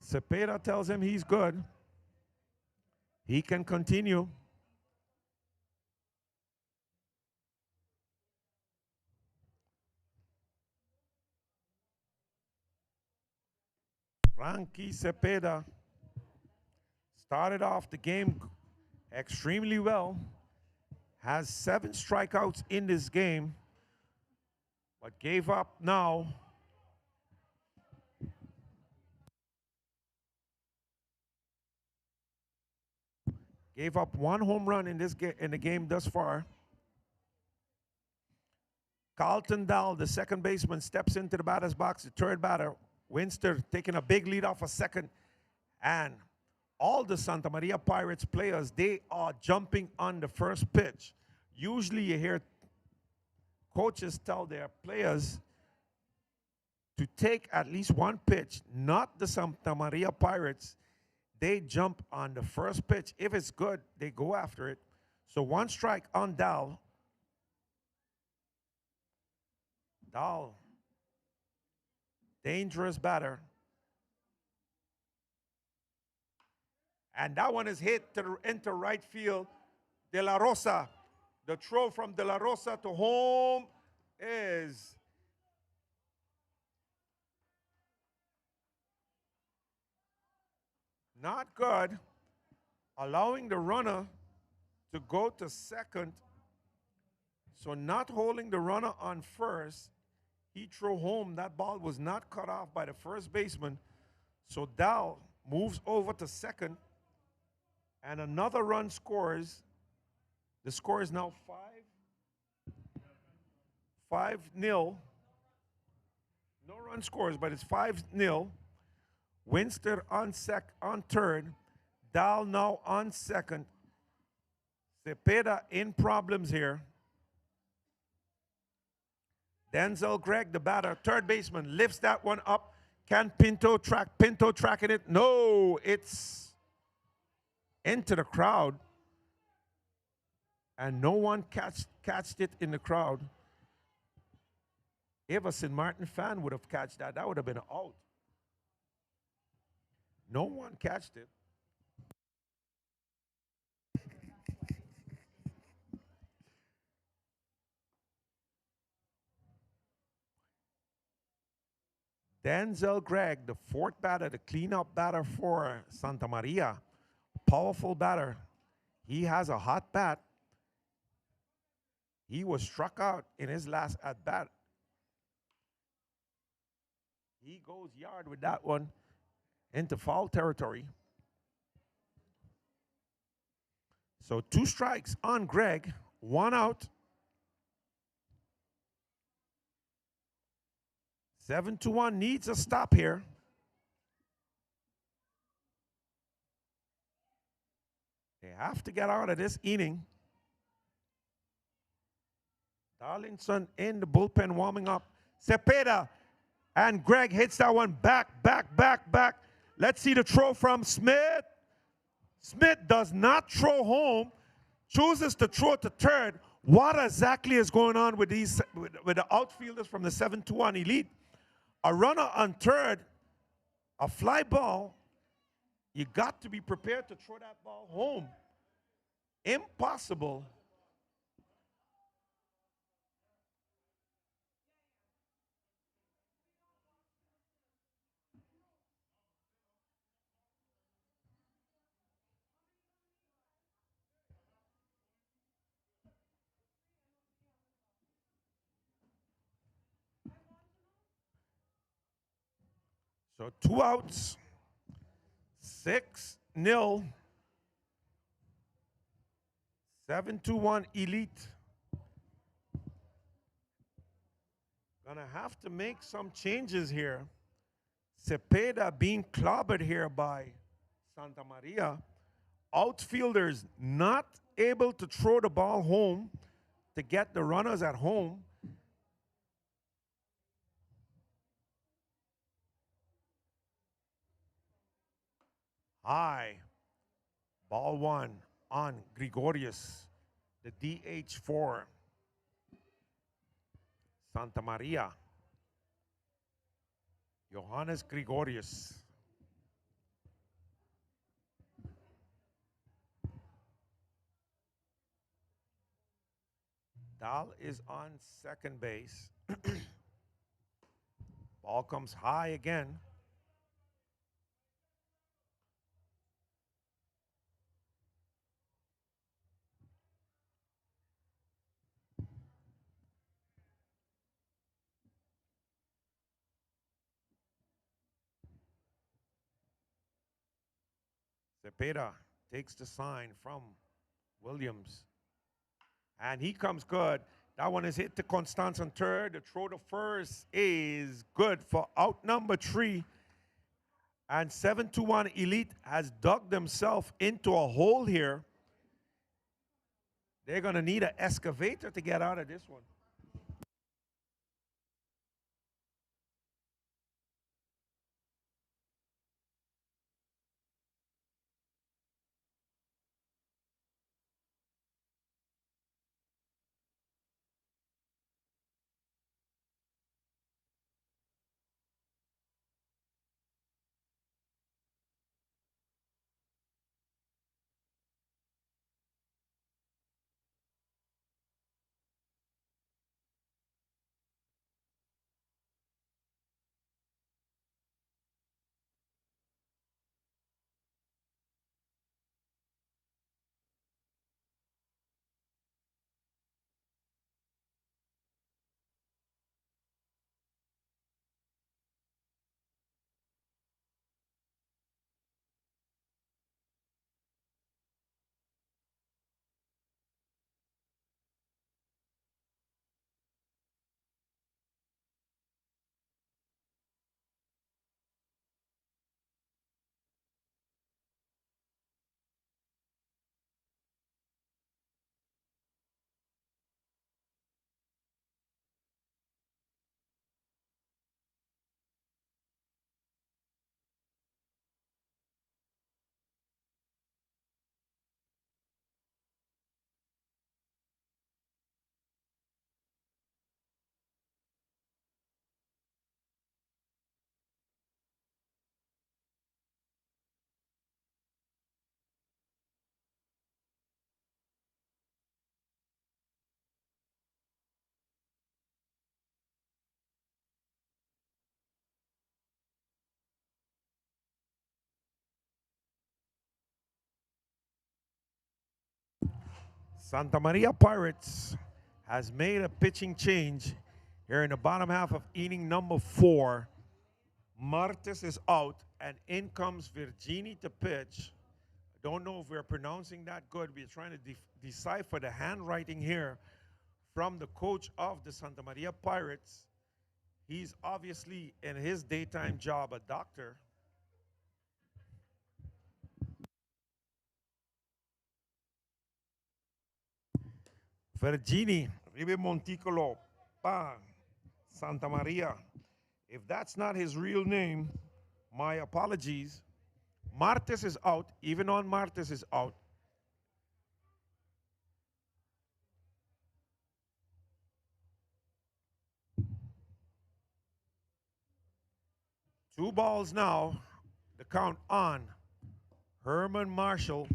Cepeda tells him he's good. He can continue. Frankie Cepeda started off the game extremely well. Has 7 strikeouts in this game, but gave up now. Gave up 1 home run in the game thus far. Carlton Dahl, the second baseman, steps into the batter's box. The third batter, Winster, taking a big lead off a second. And all the Santa Maria Pirates players, they are jumping on the first pitch. Usually you hear coaches tell their players to take at least 1 pitch, not the Santa Maria Pirates. They jump on the first pitch. If it's good, they go after it. So 1 strike on Dahl. Dahl, dangerous batter. And that one is hit into right field. De La Rosa, the throw from De La Rosa to home is not good, allowing the runner to go to second. So not holding the runner on first, he threw home. That ball was not cut off by the first baseman. So Dahl moves over to second, and another run scores. The score is now 5-0. No run scores, but it's 5-0. Winster on third. Dahl now on second. Cepeda in problems here. Denzel Gregg, the batter, third baseman, lifts that one up. Can Pinto track? Pinto tracking it? No, it's into the crowd. And no one catched it in the crowd. If a St. Martin fan would have catched that, that would have been out. No one catched it. Denzel Gregg, the 4th batter, the cleanup batter for Santa Maria, powerful batter. He has a hot bat. He was struck out in his last at bat. He goes yard with that one into foul territory. So 2 strikes on Gregg, 1 out. 7-1 needs a stop here. They have to get out of this inning. Darlington in the bullpen warming up. Cepeda and Gregg hits that one back. Let's see the throw from Smith. Smith does not throw home, chooses to throw to third. What exactly is going on with with the outfielders from the 721 Elite? A runner on third, a fly ball. You got to be prepared to throw that ball home. Impossible. So 2 outs, 6-0, 7-1 Elite. Gonna have to make some changes here. Cepeda being clobbered here by Santa Maria. Outfielders not able to throw the ball home to get the runners at home. High. Ball 1 on Gregorius, the DH for Santa Maria. Johannes Gregorius. Dahl is on second base. Ball comes high again. Cepeda takes the sign from Williams. And he comes good. That one is hit to Constance on third. The throw to first is good for out number 3. And 721 Elite has dug themselves into a hole here. They're going to need an excavator to get out of this one. Santa Maria Pirates has made a pitching change here in the bottom half of inning number 4. Martes is out, and in comes Virginie to pitch. Don't know if we're pronouncing that good. We're trying to decipher the handwriting here from the coach of the Santa Maria Pirates. He's obviously in his daytime job a doctor. Virginie, Ribe Monticolo, Pa, Santa Maria. If that's not his real name, my apologies. Martes is out. Even on Martes is out. Two balls now. The count on Herman Marshall.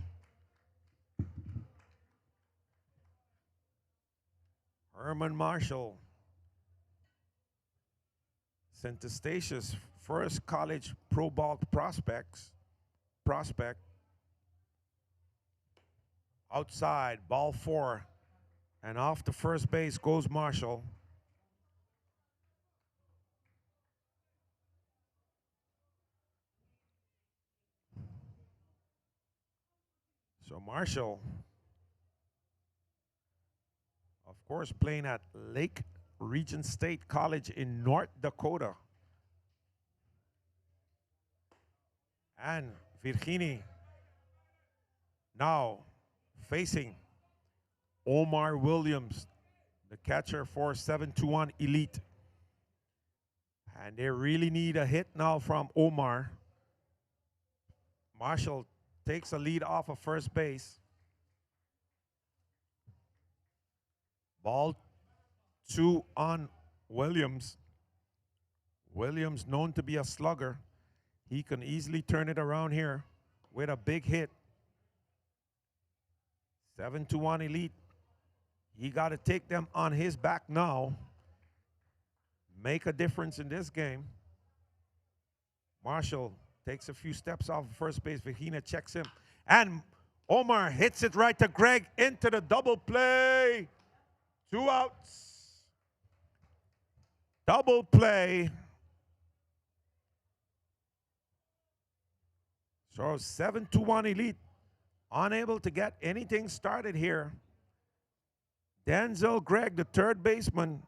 Herman Marshall, St. Eustatius' first college pro ball prospect. Outside, ball 4. And off the first base goes Marshall. So Marshall, of course, playing at Lake Region State College in North Dakota. And Virginie now facing Omar Williams, the catcher for 721 Elite. And they really need a hit now from Omar. Marshall takes a lead off of first base. Ball 2 on Williams. Williams, known to be a slugger. He can easily turn it around here with a big hit. 721 Elite He got to take them on his back now, make a difference in this game. Marshall takes a few steps off first base. Vahina checks him. And Omar hits it right to Greg into the double play. 2 outs. Double play. So 721 Elite unable to get anything started here. Denzel Gregg, the third baseman,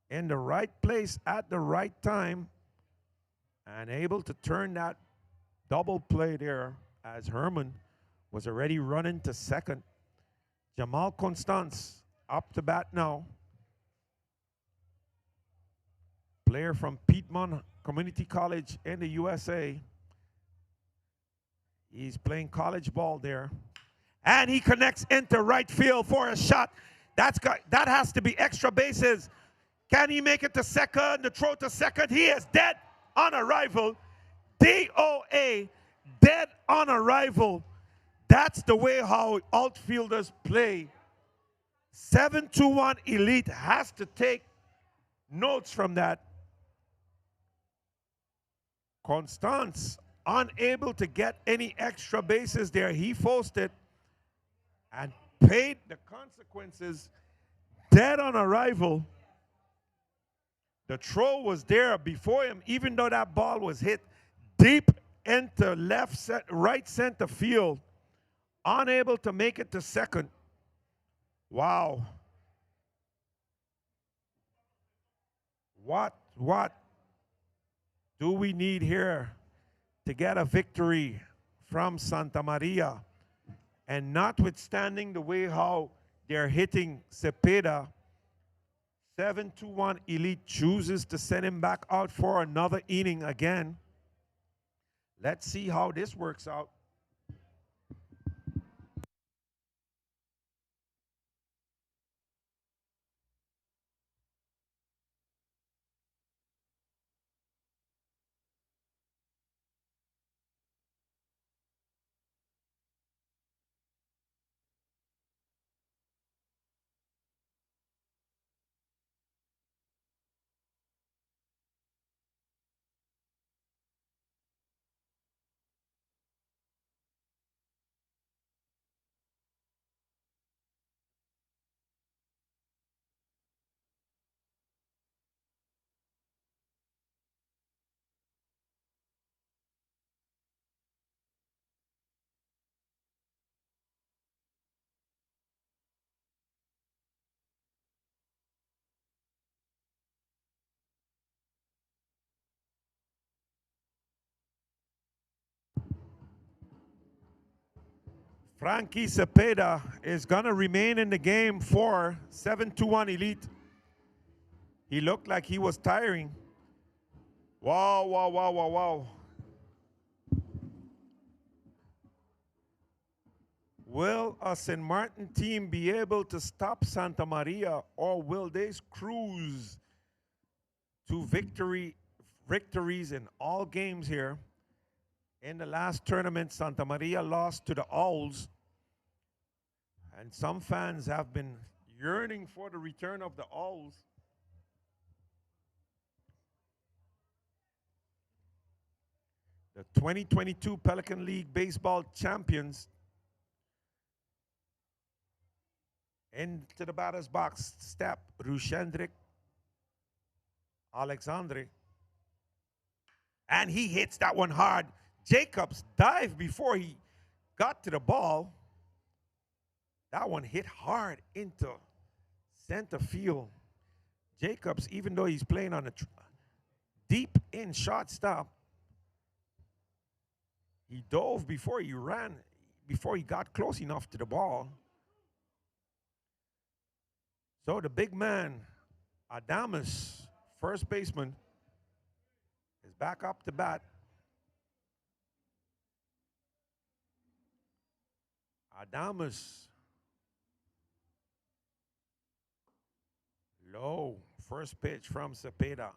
in the right place at the right time and able to turn that double play there as Herman was already running to second. Jamal Constance up to bat now. Player from Piedmont Community College in the USA. He's playing college ball there. And he connects into right field for a shot. That has to be extra bases. Can he make it to second? The throw to second. He is dead on arrival. DOA, dead on arrival. That's the way how outfielders play. 721 Elite has to take notes from that. Constance unable to get any extra bases there. He forced it and paid the consequences. Dead on arrival. The throw was there before him, even though that ball was hit deep into right center field. Unable to make it to second. Wow. What do we need here to get a victory from Santa Maria? And notwithstanding the way how they're hitting Cepeda, 721 Elite chooses to send him back out for another inning again. Let's see how this works out. Frankie Cepeda is going to remain in the game for 721 Elite. He looked like he was tiring. Wow. Will a St. Martin team be able to stop Santa Maria, or will they cruise to victories in all games here? In the last tournament, Santa Maria lost to the Owls, and some fans have been yearning for the return of the Owls. The 2022 Pelican League Baseball champions. Into the batter's box step Rushendrik Alexandre. And he hits that one hard. Jacobs dived before he got to the ball. That one hit hard into center field. Jacobs, even though he's playing on a deep in shortstop, he dove before he ran, before he got close enough to the ball. So the big man, Adamus, first baseman, is back up to bat. Adamus, low, first pitch from Cepeda.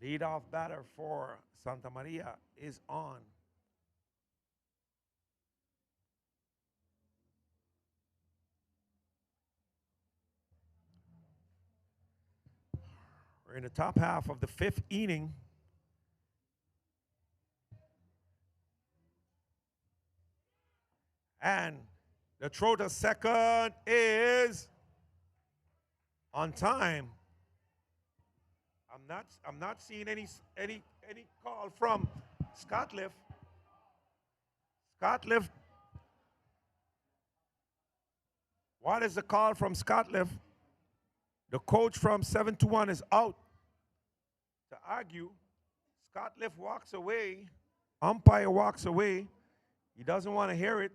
Leadoff batter for Santa Maria is on. We're in the top half of the 5th inning. And the throw to second is on time. I'm not seeing any call from Scotliff. Scotliff. What is the call from Scotliff? The coach from 721 is out to argue. Scotliff walks away. Umpire walks away. He doesn't want to hear it.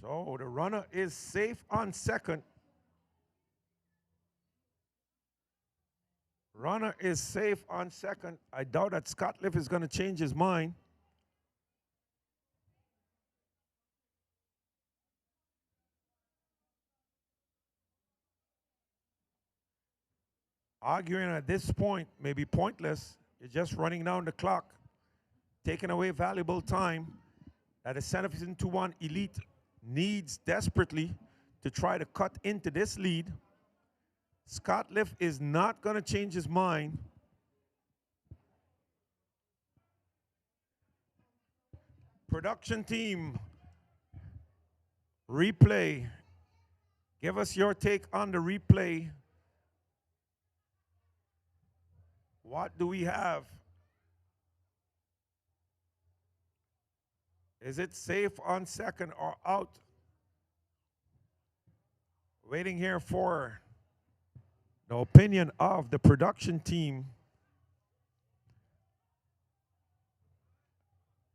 So the runner is safe on second. Runner is safe on second. I doubt that Scotliff is going to change his mind. Arguing at this point may be pointless. You're just running down the clock, taking away valuable time that the 721Elite needs desperately to try to cut into this lead. Scotliff is not going to change his mind. Production team, replay. Give us your take on the replay. What do we have? Is it safe on second or out? Waiting here for the opinion of the production team.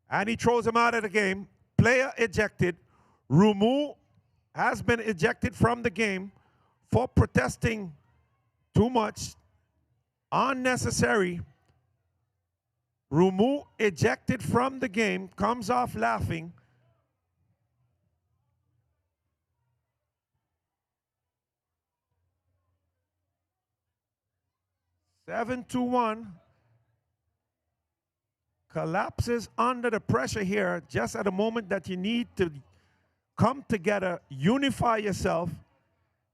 And he throws him out of the game. Player ejected. Rumu has been ejected from the game for protesting too much. Unnecessary. Rumu ejected from the game, comes off laughing. Seven to 1 collapses under the pressure here just at the moment that you need to come together, unify yourself,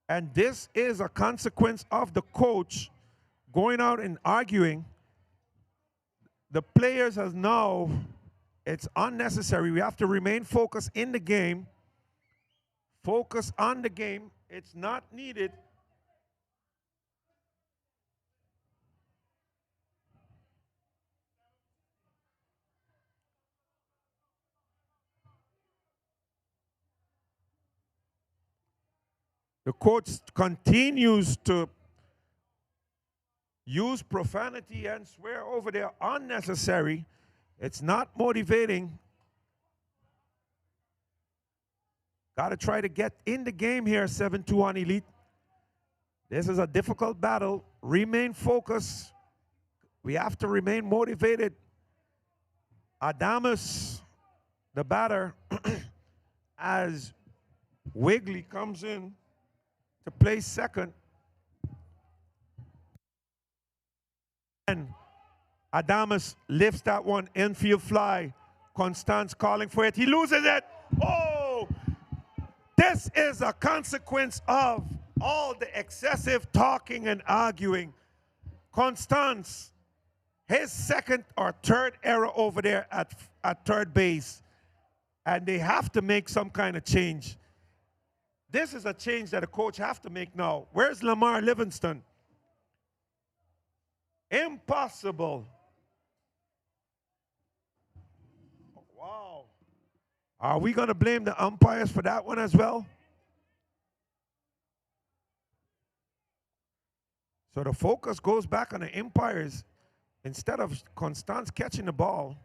and this is a consequence of the coach going out and arguing. The players has now, it's unnecessary. We have to remain focused in the game. Focus on the game. It's not needed. The coach continues to use profanity and swear over there unnecessary. It's not motivating. Got to try to get in the game here, 721Elite. This is a difficult battle. Remain focused. We have to remain motivated. Adamus, the batter, as Wigley comes in to play second. And Adamus lifts that one, infield fly. Constance calling for it. He loses it. Oh! This is a consequence of all the excessive talking and arguing. Constance, his second or third error over there at third base. And they have to make some kind of change. This is a change that a coach have to make now. Where's Lamar Livingston? Impossible. Wow. Are we going to blame the umpires for that one as well? So the focus goes back on the umpires instead of Constance catching the ball.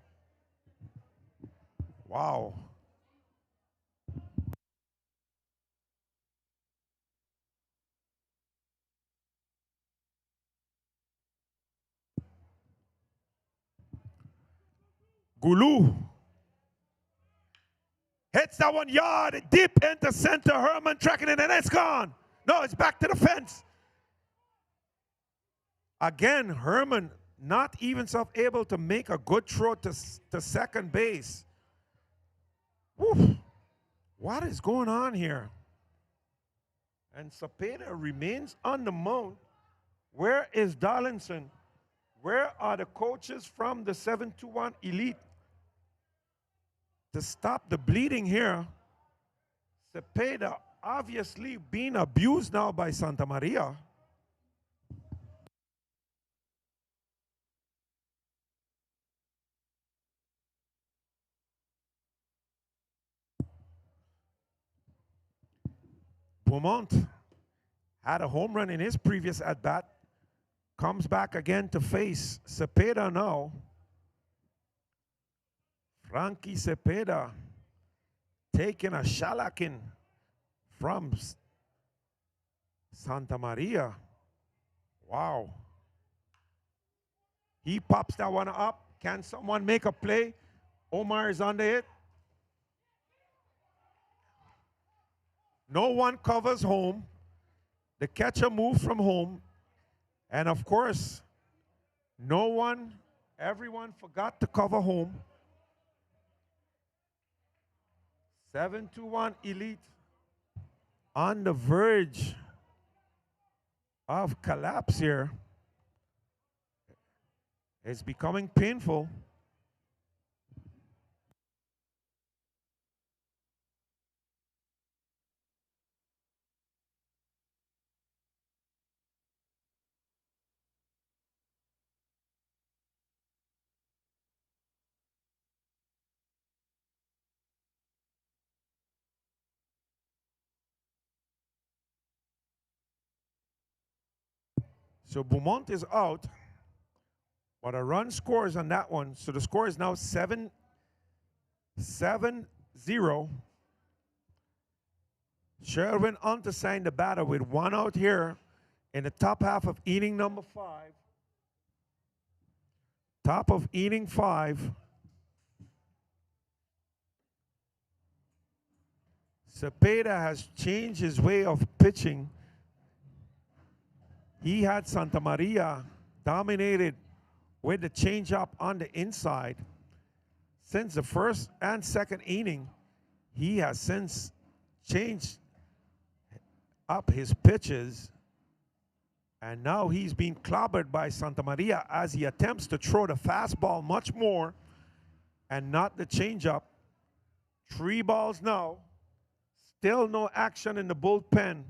Wow. Gulu hits that one yard deep into center. Herman tracking it, and it's gone. No, it's back to the fence. Again, Herman not even able to make a good throw to second base. Woo. What is going on here? And Cepeda remains on the mound. Where is Darlinson? Where are the coaches from the 721 Elite to stop the bleeding here? Cepeda obviously being abused now by Santa Maria. Beaumont had a home run in his previous at bat. Comes back again to face Cepeda now. Frankie Cepeda taking a shellacking from Santa Maria. Wow. He pops that one up. Can someone make a play? Omar is under it. No one covers home. The catcher moves from home. And of course, everyone forgot to cover home. 721 Elite on the verge of collapse here. It's becoming painful. So Beaumont is out, but a run scores on that one. So the score is now 7-0. Sherwin on to sign the batter with one out here in the top half of inning number 5. Top of inning 5. Cepeda has changed his way of pitching. He had Santa Maria dominated with the changeup on the inside. Since the first and second inning, he has since changed up his pitches, and now he's being clobbered by Santa Maria as he attempts to throw the fastball much more and not the changeup. 3 balls now. Still no action in the bullpen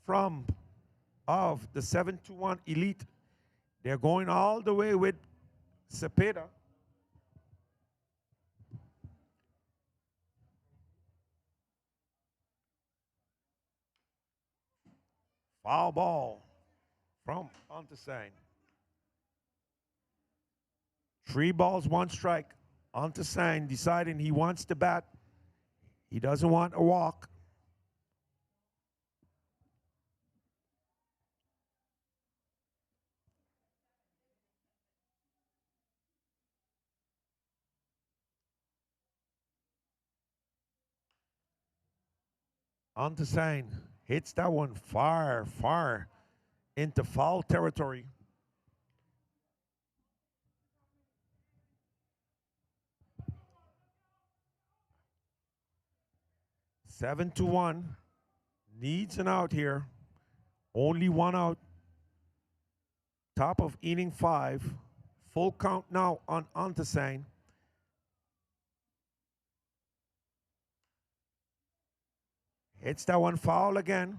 from of the 721 Elite. They're going all the way with Cepeda. Foul ball from Ontesign. 3 balls, 1 strike. Ontesign deciding he wants to bat. He doesn't want a walk. Ontesign hits that one far, far into foul territory. Seven to 1. Needs an out here. Only 1 out. Top of inning 5. Full count now on Ontesign. Hits that one foul again.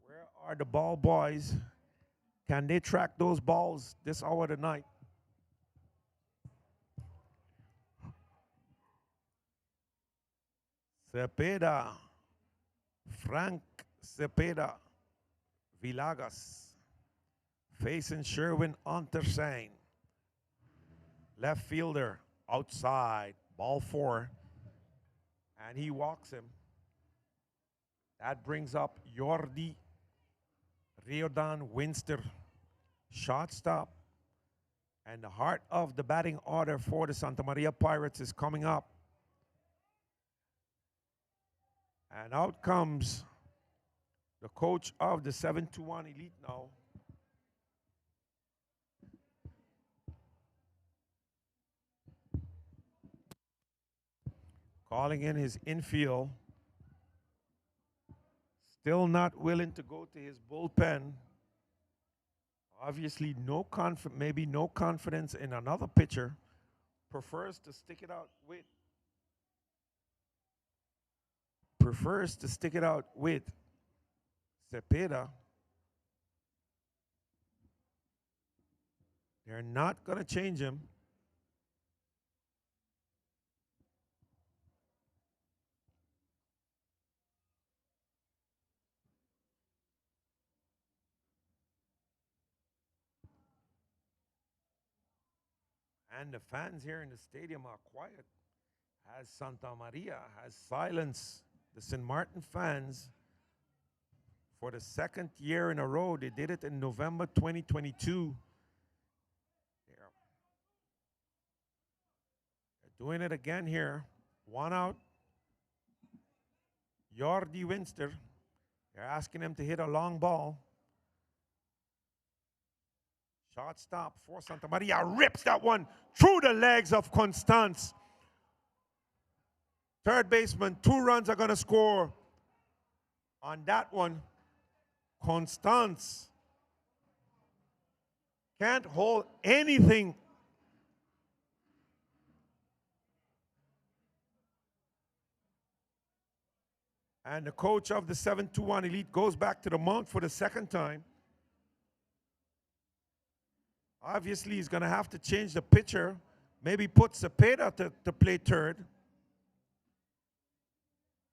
Where are the ball boys? Can they track those balls this hour of the night? Cepeda. Frank Cepeda. Villagas. Facing Sherwin Ontesign. Left fielder outside. Ball 4. And he walks him. That brings up Jordi Riordan Winster. Shortstop. And the heart of the batting order for the Santa Maria Pirates is coming up. And out comes the coach of the 721 Elite now. calling in his infield. Still not willing to go to his bullpen. Obviously, maybe no confidence in another pitcher. Prefers to stick it out with Cepeda. They're not going to change him. And the fans here in the stadium are quiet, as Santa Maria has silenced the St. Martin fans for the second year in a row. They did it in November 2022. They're doing it again here. One out. Jordi Winster. They're asking him to hit a long ball. Shortstop for Santa Maria rips that one through the legs of Constance. Third baseman, 2 runs are going to score on that one. Constance can't hold anything. And the coach of the 721 Elite goes back to the mound for the second time. Obviously, he's going to have to change the pitcher. Maybe put Cepeda to play third.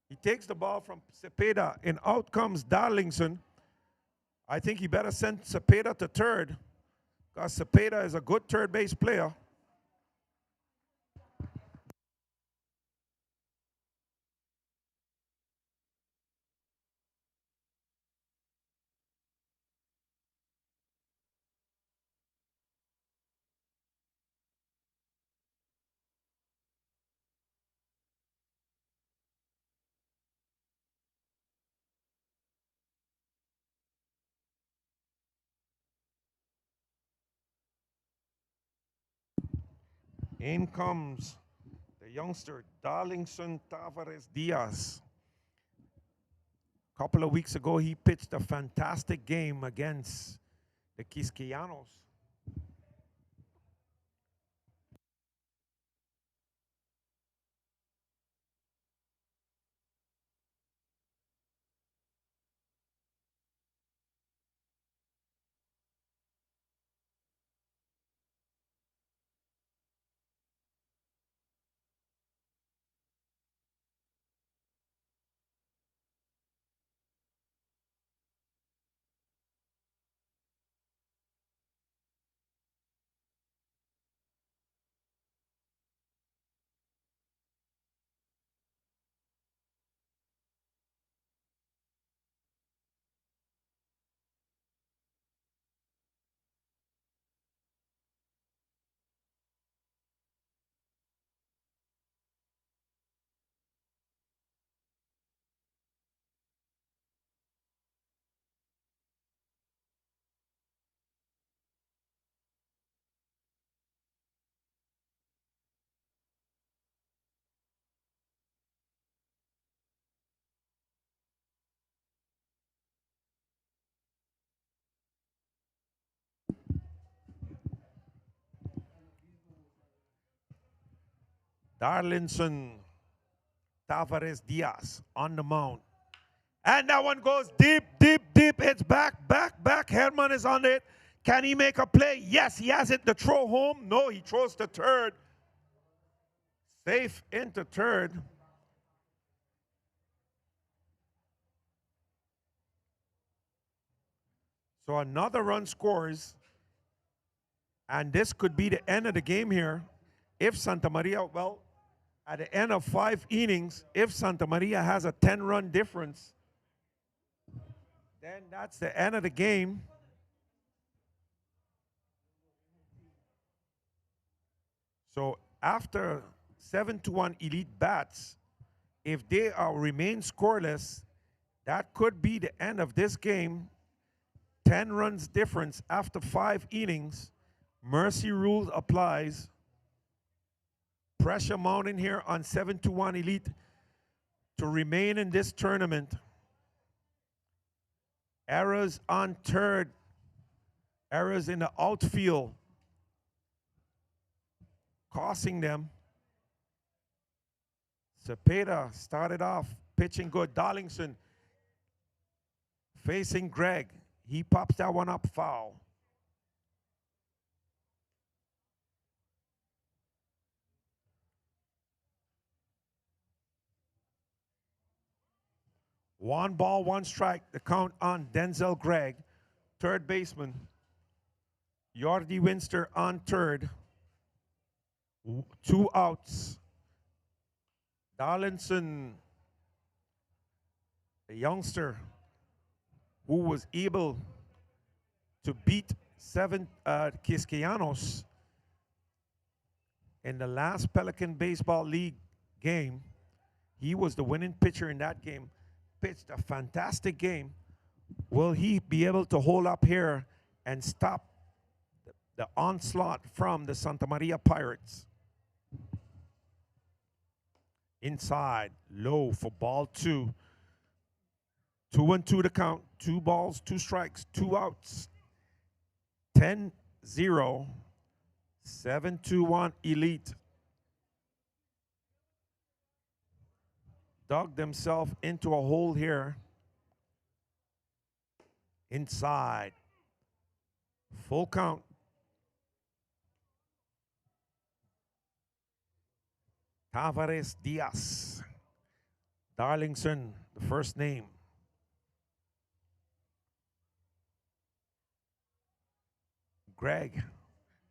He takes the ball from Cepeda, and out comes Darlington. I think he better send Cepeda to third, because Cepeda is a good third base player. In comes the youngster, Darlington Tavares Diaz. A couple of weeks ago, he pitched a fantastic game against the Quisqueyanos. Darlington Tavares Diaz on the mound. And that one goes deep, deep, deep. It's back, back, back. Herman is on it. Can he make a play? Yes, he has it. The throw home. No, he throws to third. Safe into third. So another run scores. And this could be the end of the game here. If Santa Maria, well, at the end of 5 innings, if Santa Maria has a 10-run difference, then that's the end of the game. So after 7-1 Elite bats, if they remain scoreless, that could be the end of this game. 10 runs difference after 5 innings. Mercy rule applies. pressure mounting here on 721 Elite to remain in this tournament. Errors on third, errors in the outfield, costing them. Cepeda started off pitching good. Darlington facing Greg. He pops that one up foul. One ball, one strike. The count on Denzel Gregg, third baseman. Jordi Winster on third. 2 outs. Darlinson, a youngster who was able to beat Quisqueyanos in the last Pelican Baseball League game. He was the winning pitcher in that game. Pitched a fantastic game. Will he be able to hold up here and stop the onslaught from the Santa Maria Pirates? Inside, low for ball 2. 2-2 to count. 2 balls, 2 strikes, 2 outs. 10-0. 721 Elite dug themselves into a hole here. Inside. Full count. Tavares Diaz. Darlington, the first name. Greg,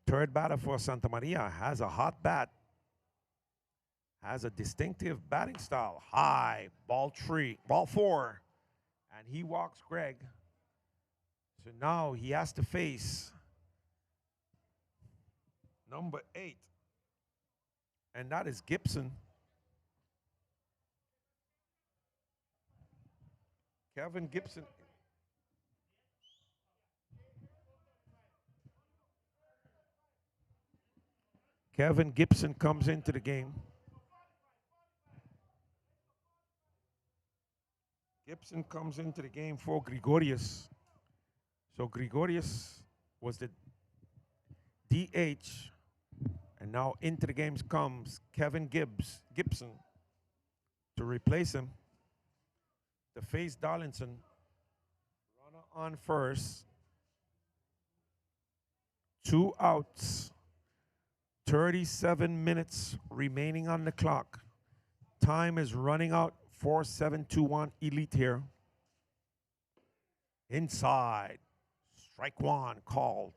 third batter for Santa Maria, has a hot bat. Has a distinctive batting style. High, ball 4. And he walks Greg. So now he has to face number 8. And that is Gibson. Kevin Gibson. Kevin Gibson comes into the game. Gibson comes into the game for Gregorius. So Gregorius was the DH. And now into the games comes Kevin Gibson to replace him. To face Darlington. Runner on first. 2 outs. 37 minutes remaining on the clock. Time is running out for 721 Elite here. Inside. Strike 1 called.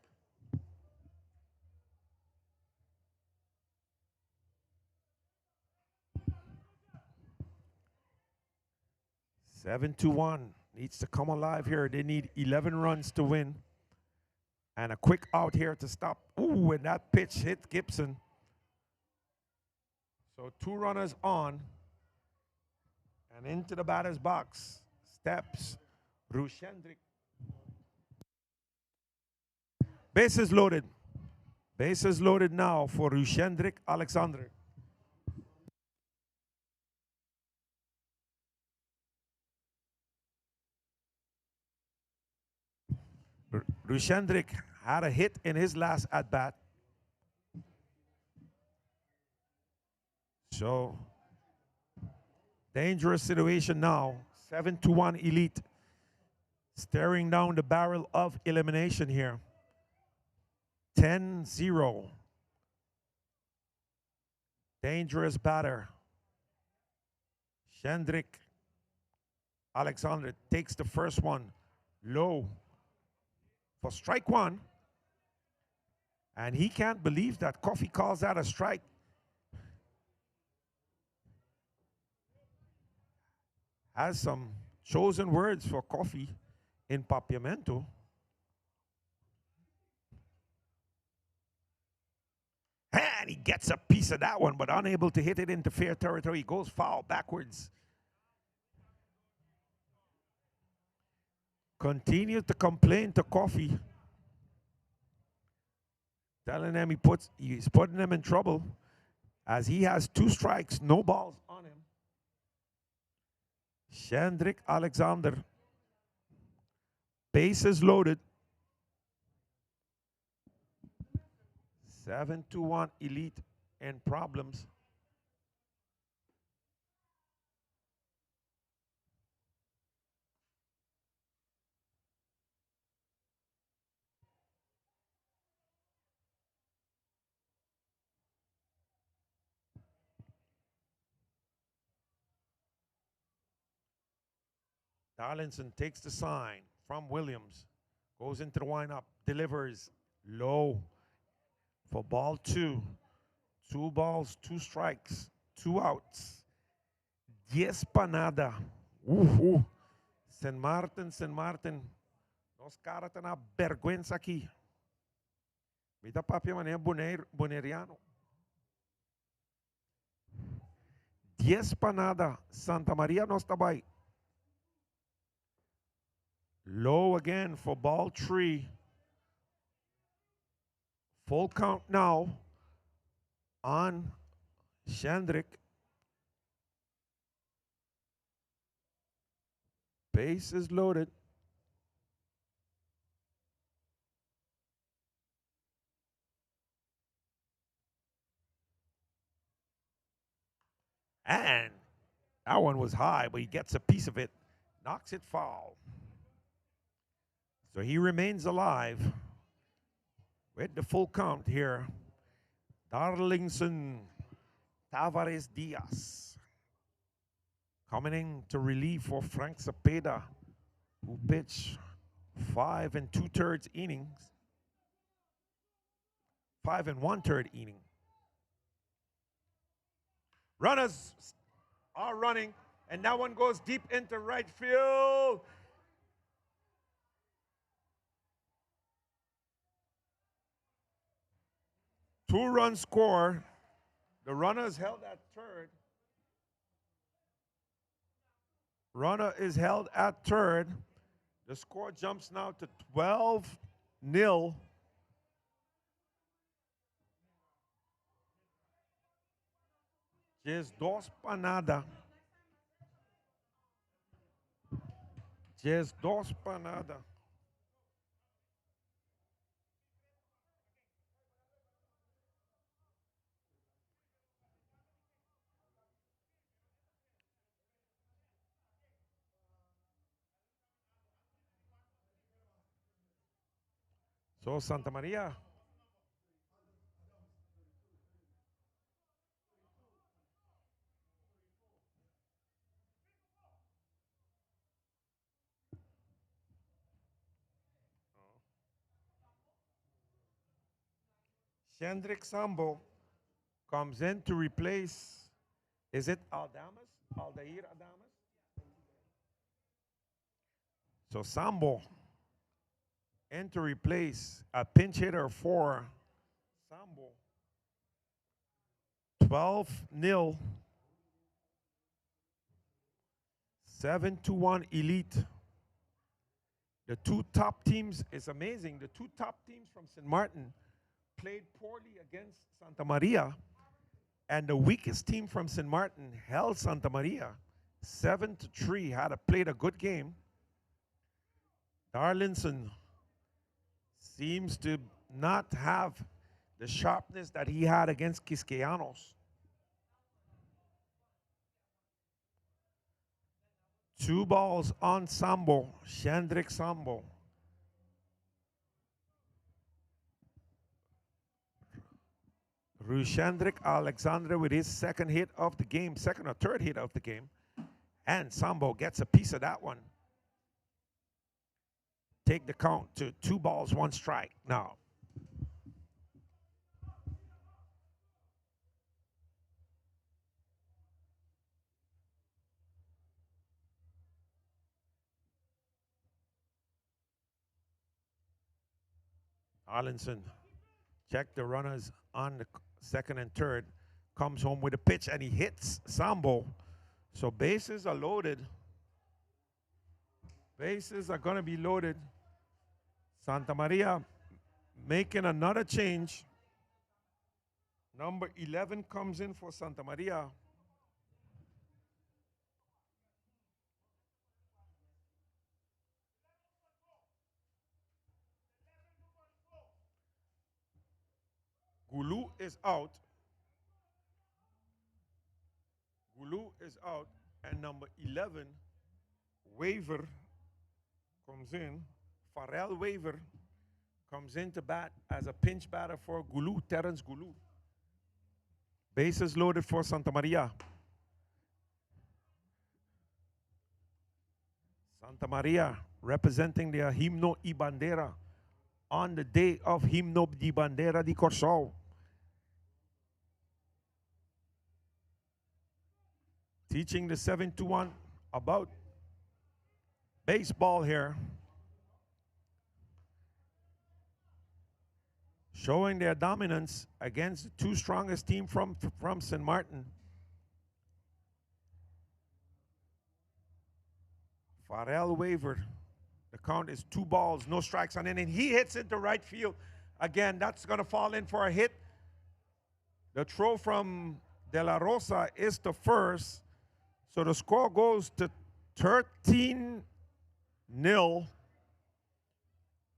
Seven to 1 needs to come alive here. They need 11 runs to win. And a quick out here to stop. Ooh, and that pitch hit Gibson. So 2 runners on. And into the batter's box steps Rushendrik. Bases loaded. Bases loaded now for Rushendrik Alexander. Rushendrik had a hit in his last at-bat. So, dangerous situation now. 721 Elite staring down the barrel of elimination here. 10-0. Dangerous batter. Rushendrik Alexander takes the first one. Low. For strike 1. And he can't believe that Coffee calls that a strike. Has some chosen words for Coffee in Papiamento. And he gets a piece of that one, but unable to hit it into fair territory. He goes foul backwards. Continues to complain to Coffee, telling them he's putting them in trouble. as he has 2 strikes, no balls on him. Shandrik Alexander, bases loaded. 721 Elite and problems. Darlinson takes the sign from Williams, goes into the windup, delivers low for ball 2. 2 balls, 2 strikes, 2 outs. 10 para nada. San Martin. Nós caras estão na vergüenza aqui. Vida papi mané boneriano. 10 para nada. Santa Maria nós está bem. Low again for ball 3. Full count now on Shandrik. Bases loaded. And that one was high, but he gets a piece of it, knocks it foul. So he remains alive with the full count here. Darlington Tavares Diaz coming in to relieve for Frank Cepeda, who pitched 5 2/3 innings. 5 1/3 inning. Runners are running, and that one goes deep into right field. Two-run score. The runner is held at third. Runner is held at third. The score jumps now to 12-0. Just dos para nada. Just dos para nada. So Santa Maria. Shandrik Sambo comes in to replace, is it Aldair Adames? So Sambo in to replace a pinch hitter for Sambo. 12-0. 721 Elite. The 2 top teams, it's amazing. The 2 top teams from St. Martin played poorly against Santa Maria, and the weakest team from St. Martin held Santa Maria 7-3. Played a good game. Darlinson seems to not have the sharpness that he had against Quisqueyanos. 2 balls on Sambo, Shandrik Sambo. Rushandrik Alexander with his second hit of the game, second or third hit of the game. And Sambo gets a piece of that one. Take the count to 2 balls, 1 strike now. Arlinson check the runners on the second and third, comes home with a pitch, and he hits Sambo. So bases are loaded. Bases are going to be loaded. Santa Maria making another change. Number 11 comes in for Santa Maria. Gulu is out. Gulu is out. And number 11, Waver, comes in. Pharrell Waver comes in to bat as a pinch batter for Gulu, Terence Gulu. Bases loaded for Santa Maria. Santa Maria representing the Himno y Bandera on the day of Himno di Bandera di Corsao. Teaching the 721 about baseball here. Showing their dominance against the two strongest team from St. Martin. Pharrell Waver. The count is 2 balls, no strikes on it, and he hits into right field. Again, that's going to fall in for a hit. The throw from De La Rosa is to first. So the score goes to 13-0.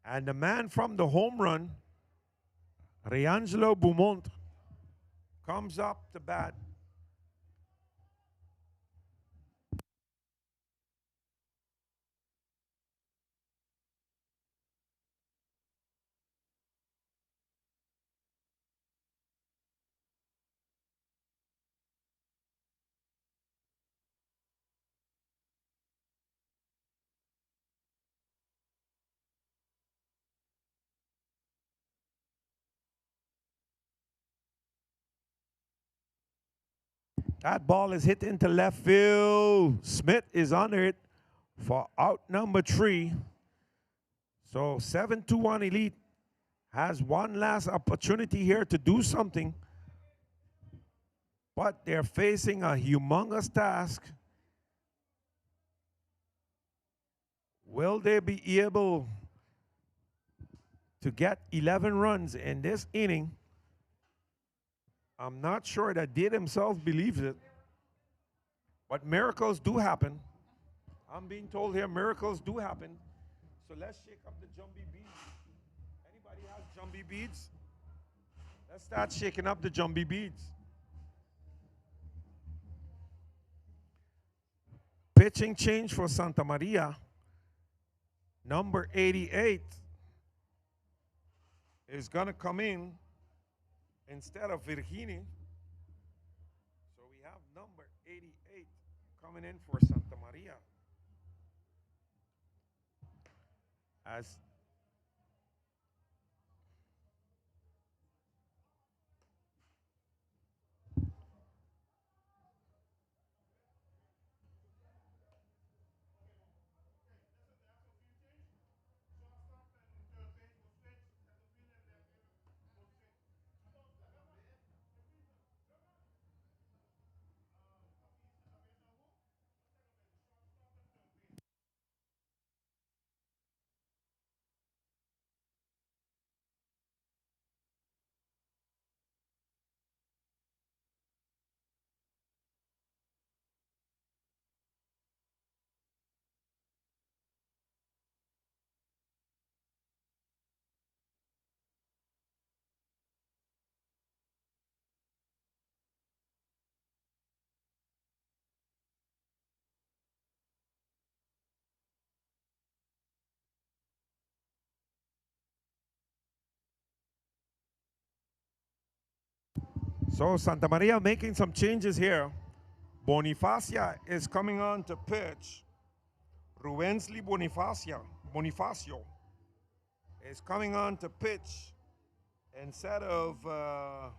And the man from the home run, Riangelo Beaumont, comes up to bat. That ball is hit into left field. Smith is under it for out number 3. So 721 Elite has one last opportunity here to do something. But they're facing a humongous task. Will they be able to get 11 runs in this inning? I'm not sure that they themselves believes it. But miracles do happen. I'm being told here miracles do happen. So let's shake up the jumbie beads. Anybody has jumbie beads? Let's start shaking up the jumbie beads. Pitching change for Santa Maria. Number 88 is going to come in instead of Virginie. So we have number 88 coming in for Santa Maria. As So Santa Maria making some changes here. Bonifacia is coming on to pitch. Ruensley Bonifacio is coming on to pitch instead of the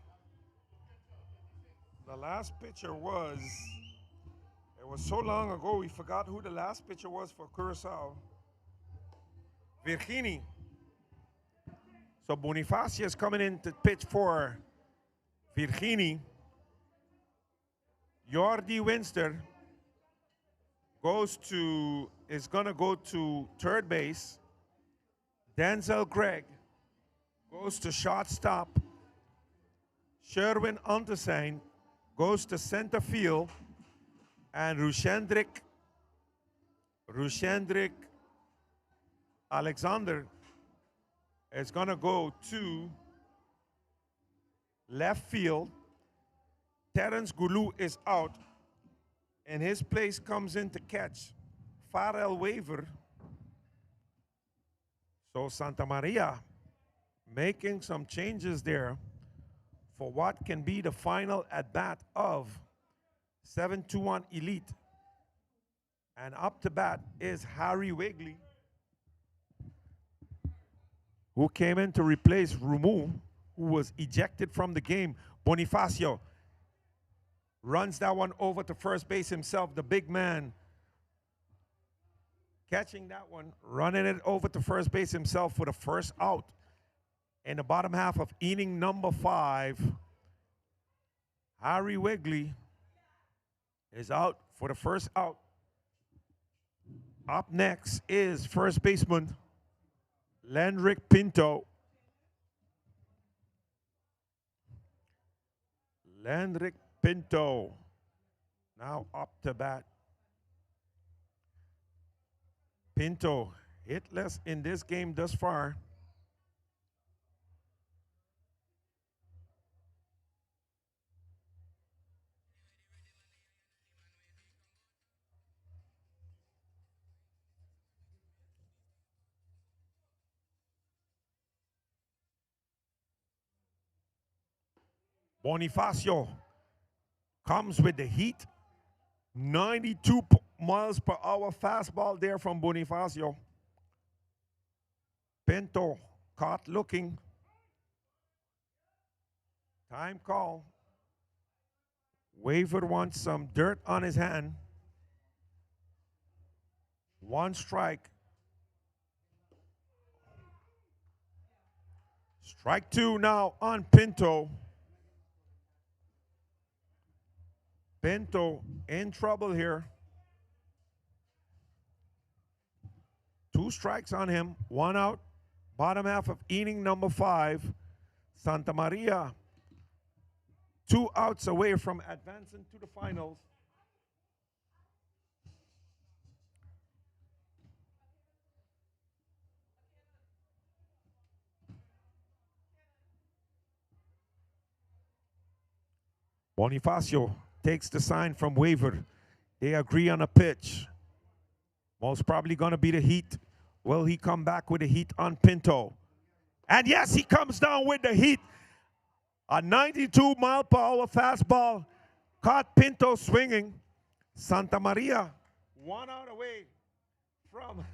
last pitcher was, it was so long ago we forgot who the last pitcher was for Curaçao. Virginie. So Bonifacio is coming in to pitch for Virginie. Jordi Winster is going to go to third base. Denzel Gregg goes to shortstop. Sherwin Untersein goes to center field, and Rushendrik Alexander is going to go to left field. Terence Gulu is out, and his place comes in to catch Farrell Waver. So Santa Maria making some changes there for what can be the final at bat of 721 Elite. And up to bat is Harry Wigley, who came in to replace Rumu, who was ejected from the game. Bonifacio runs that one over to first base himself, the big man. Catching that one, running it over to first base himself for the first out in the bottom half of inning number 5. Harry Wigley is out for the first out. Up next is first baseman Lenric Pinto. Lenric Pinto now up to bat. Pinto hitless in this game thus far. Bonifacio comes with the heat. 92 miles per hour fastball there from Bonifacio. Pinto caught looking. Time call. Waver wants some dirt on his hand. 1 strike. Strike 2 now on Pinto. Pinto in trouble here. 2 strikes on him, 1 out. Bottom half of inning number 5. Santa Maria 2 outs away from advancing to the finals. Bonifacio takes the sign from Waver. They agree on a pitch. Most probably going to be the heat. Will he come back with the heat on Pinto? And yes, he comes down with the heat. A 92 mile per hour fastball caught Pinto swinging. Santa Maria 1 out away from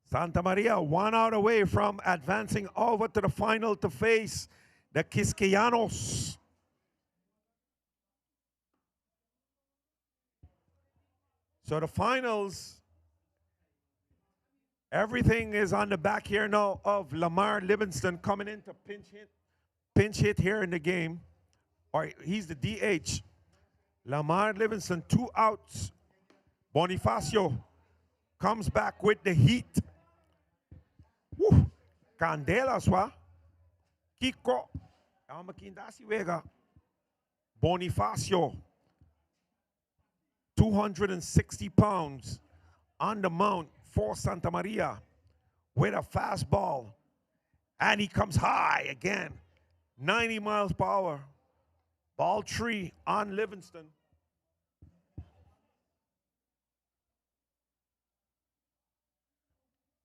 Santa Maria 1 out away from advancing over to the final to face the Quisqueyanos. So the finals, everything is on the back here now of Lamar Livingston coming in to pinch hit here in the game. Or he's the DH. Lamar Livingston 2 outs. Bonifacio comes back with the heat. Woo. Candela swa. Kiko. Amakindasi Vega. Bonifacio. 260 pounds on the mount for Santa Maria with a fastball. And he comes high again. 90 miles per hour. Ball 3 on Livingston.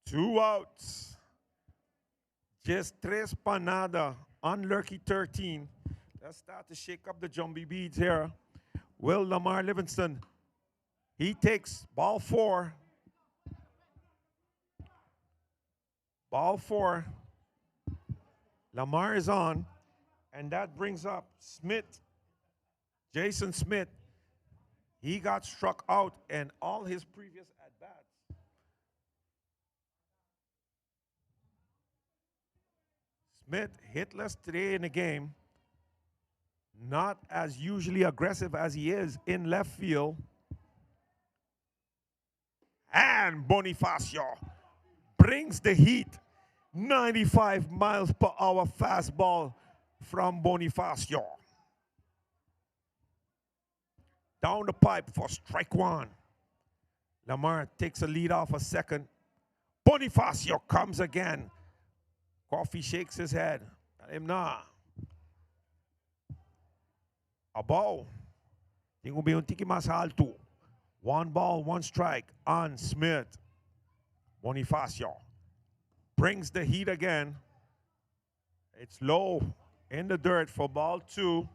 Two outs. Just tres pa nada on Lurky 13. Let's start to shake up the jumbie beads here. Will Lamar Livingston. He takes ball 4. Ball 4. Lamar is on. And that brings up Smith. Jason Smith. He got struck out in all his previous at-bats. Smith hitless today in the game. Not as usually aggressive as he is in left field. And Bonifacio brings the heat. 95 miles per hour fastball from Bonifacio. Down the pipe for strike one. Lamar takes a lead off a second. Bonifacio comes again. Coffee shakes his head. Tell him nah. A ball. Tingo ba yung tiki mas alto? One ball, one strike on Smith. Bonifacio brings the heat again. It's low in the dirt for ball two.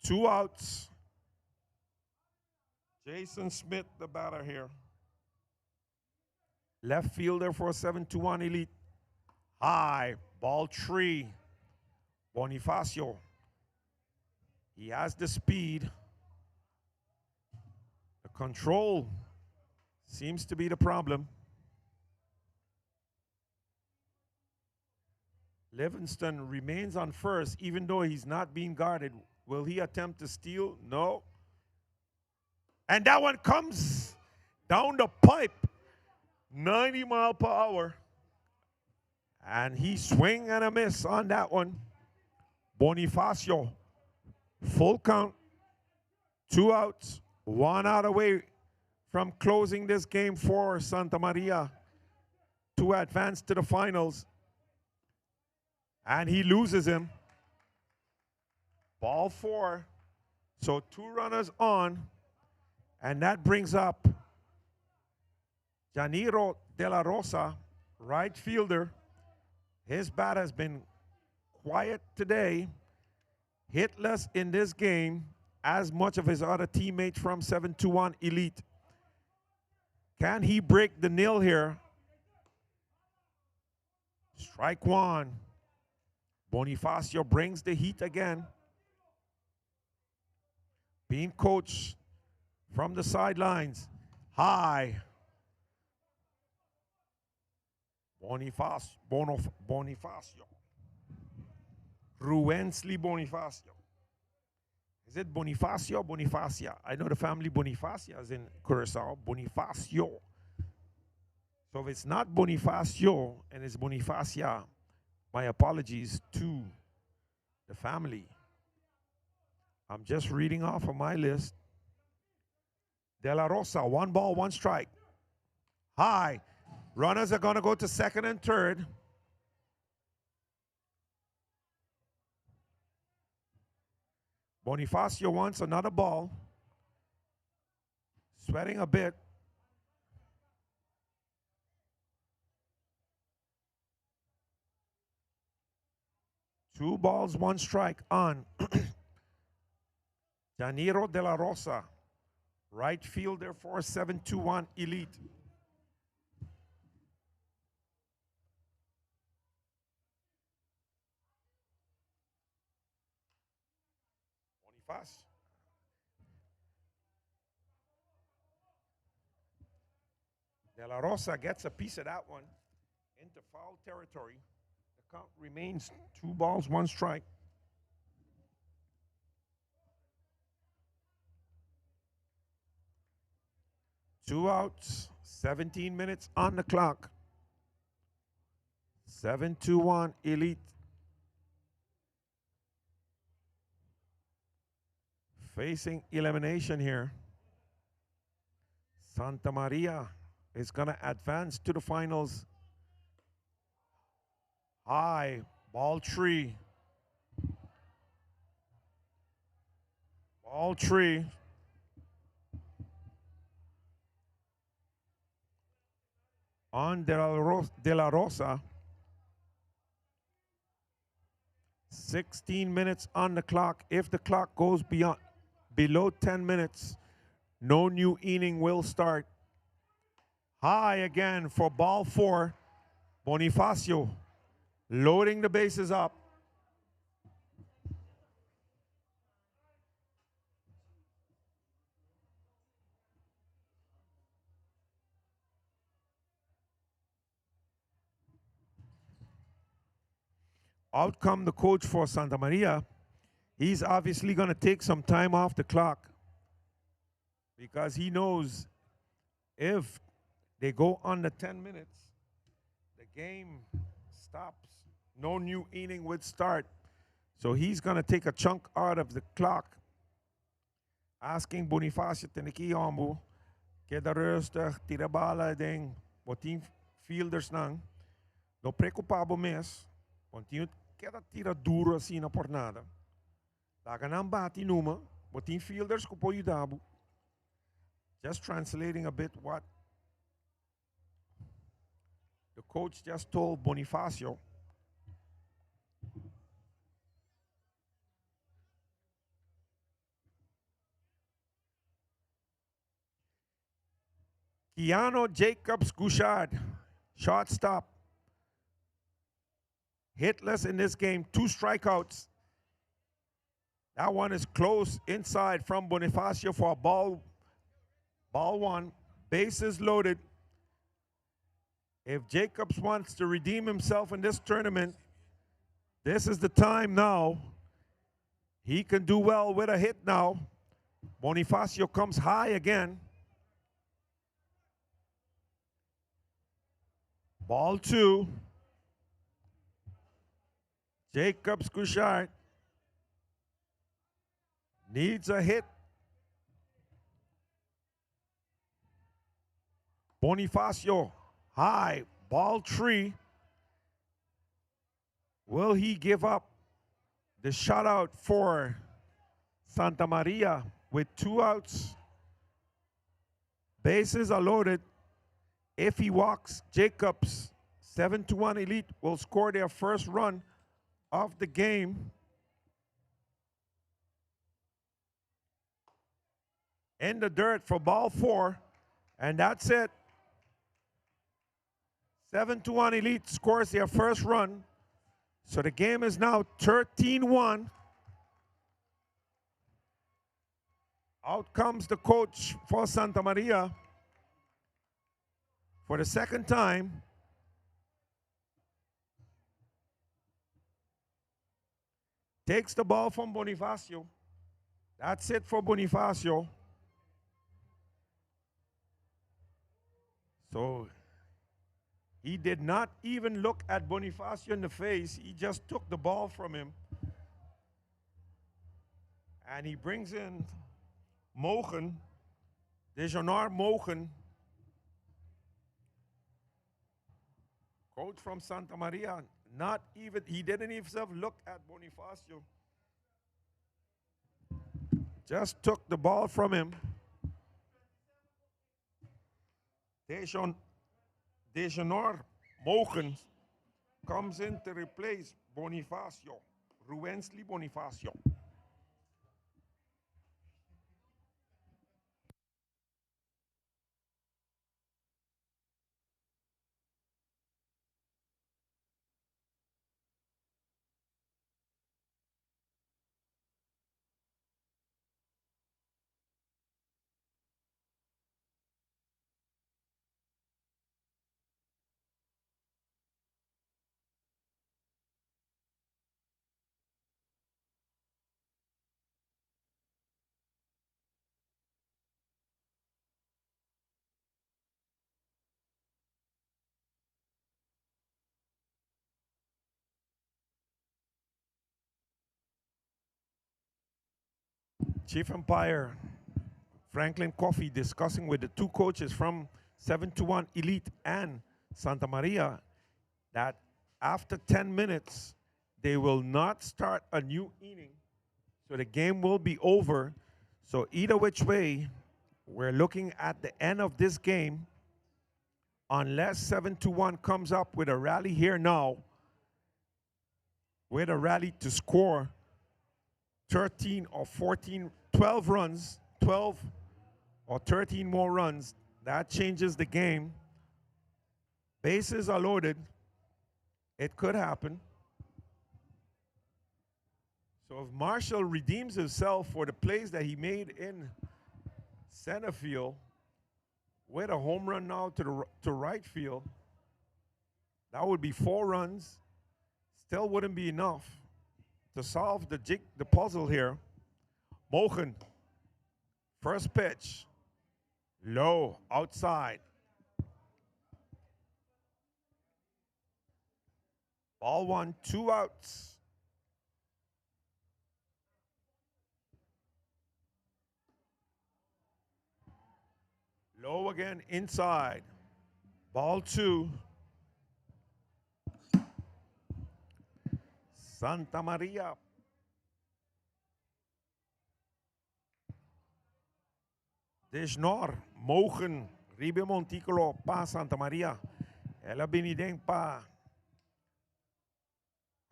2 outs. Jason Smith, the batter here. Left fielder for 721Elite. High, ball 3. Bonifacio. He has the speed. The control seems to be the problem. Livingston remains on first, even though he's not being guarded. Will he attempt to steal? No. And that one comes down the pipe. 90 miles per hour. And he swing and a miss on that one. Bonifacio. Full count. 2 outs. 1 out away from closing this game for Santa Maria to advance to the finals. And he loses him. Ball 4. So 2 runners on. And that brings up Janiro De La Rosa, right fielder. His bat has been quiet today. Hitless in this game as much of his other teammates from 721Elite. Can he break the nil here? Strike one. Bonifacio brings the heat again. Being coached from the sidelines. High. Bonifacio. Ruensly Bonifacio. Is it Bonifacio or Bonifacia? I know the family Bonifacia is in Curacao. Bonifacio. So if it's not Bonifacio and it's Bonifacia, my apologies to the family. I'm just reading off of my list. De La Rosa, 1 ball, 1 strike. High. Runners are going to go to second and third. Bonifacio wants another ball. Sweating a bit. Two balls, 1 strike on Janiro De La Rosa, right fielder for 721Elite. Bonifacio. De La Rosa gets a piece of that one into foul territory. The count remains 2 balls, 1 strike. Two outs, 17 minutes on the clock. 721Elite facing elimination here. Santa Maria is going to advance to the finals. High, ball 3. Ball 3. On De La Rosa. 16 minutes on the clock. If the clock goes below 10 minutes, no new inning will start. High again for ball 4. Bonifacio loading the bases up. Out come the coach for Santa Maria. He's obviously going to take some time off the clock because he knows if they go under 10 minutes, the game stops. No new inning would start. So he's going to take a chunk out of the clock, asking Bonifacio Tenekiombu, queda rustig, tira bala ding, wat 10 fielders nang, no preocupado mes, want queda tira duro assim na pornada. Daga nang bati numa, wat 10 fielders ko po yudabu. Just translating a bit what the coach just told Bonifacio. Keanu Jacobs Gouchard, shortstop. Hitless in this game, 2 strikeouts. That one is close inside from Bonifacio for a ball. Ball 1, bases loaded. If Jacobs wants to redeem himself in this tournament, this is the time now. He can do well with a hit now. Bonifacio comes high again. Ball 2. Jacobs Gouchard needs a hit. Bonifacio high. Ball 3. Will he give up the shutout for Santa Maria with 2 outs? Bases are loaded. If he walks, Jacobs, 721Elite, will score their first run of the game. In the dirt for ball 4, and that's it. 721Elite scores their first run. So the game is now 13-1. Out comes the coach for Santa Maria for the second time. Takes the ball from Bonifacio. That's it for Bonifacio. So he did not even look at Bonifacio in the face. He just took the ball from him. And he brings in Mogen, Dejonar Mogen, coach from Santa Maria. He didn't even look at Bonifacio. Just took the ball from him. Dejonar Mogen comes in to replace Bonifacio, Ruensly Bonifacio. Chief umpire Franklin Coffey discussing with the 2 coaches from 721Elite and Santa Maria that after 10 minutes, they will not start a new inning. So the game will be over. So either which way, we're looking at the end of this game. Unless 721 comes up with a rally here now, with a rally to score 13 or 14, 12 runs, 12 or 13 more runs, that changes the game. Bases are loaded. It could happen. So if Marshall redeems himself for the plays that he made in center field with a home run now to right field, that would be 4 runs. Still wouldn't be enough to solve the puzzle here. Mochen, first pitch, low, outside. Ball one, 2 outs. Low again, inside. Ball 2. Santa Maria. Desnor, Mochen, Ribe Monticolo, pa Santa Maria. Ela binideng pa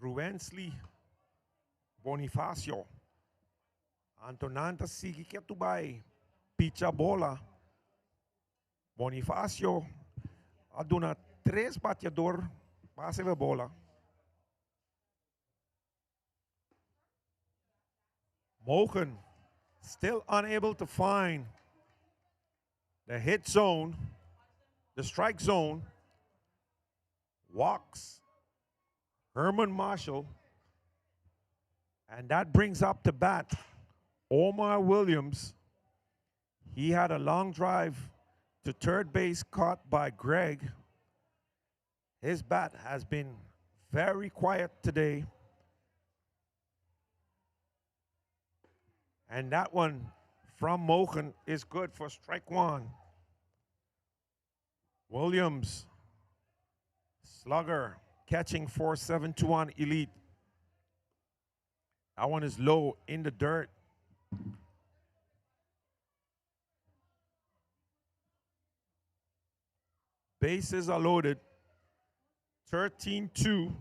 Rubensli Bonifacio. Antonanta Sigi Ketubay, Picha Bola. Bonifacio aduna 3 bateador, pase a bola. Mochen still unable to find the hit zone, the strike zone. Walks Herman Marshall, and that brings up to bat Omar Williams. He had a long drive to third base caught by Greg. His bat has been very quiet today. And that one from Mochen is good for strike one. Williams, slugger, catching for 721Elite. That one is low in the dirt. Bases are loaded. 13-2.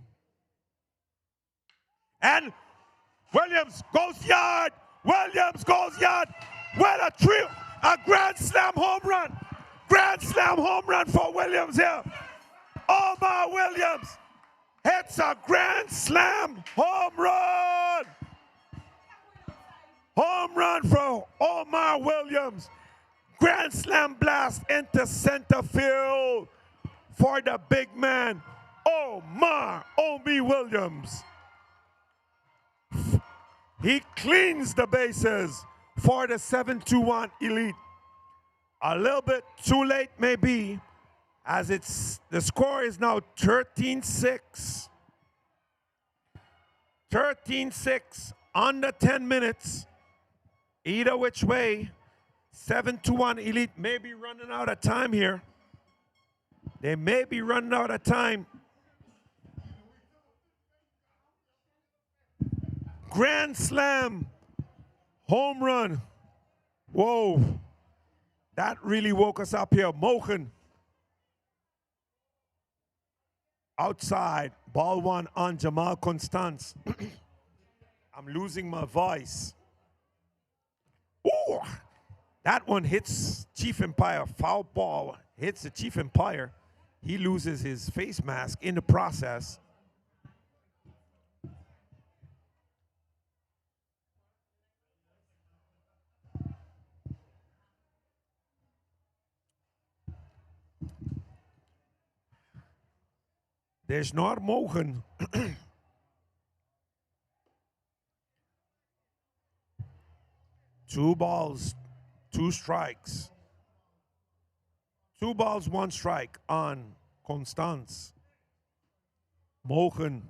And Williams goes yard. Williams goes yard. Well, a grand slam home run. Grand slam home run for Williams here. Omar Williams hits a grand slam home run. Home run for Omar Williams. Grand slam blast into center field for the big man, Omar Obi Williams. He cleans the bases for the 721Elite. A little bit too late maybe, as the score is now 13-6. 13-6 under 10 minutes. Either which way, 721Elite may be running out of time here. They may be running out of time. Grand slam, home run. Whoa, that really woke us up here. Mochen, outside, ball one on Jamal Constance. I'm losing my voice. Ooh, that one hits Chief Empire. Foul ball hits the Chief Empire. He loses his face mask in the process. There's not Mochen. 2 balls, 2 strikes. 2 balls, 1 strike on Constance. Mochen.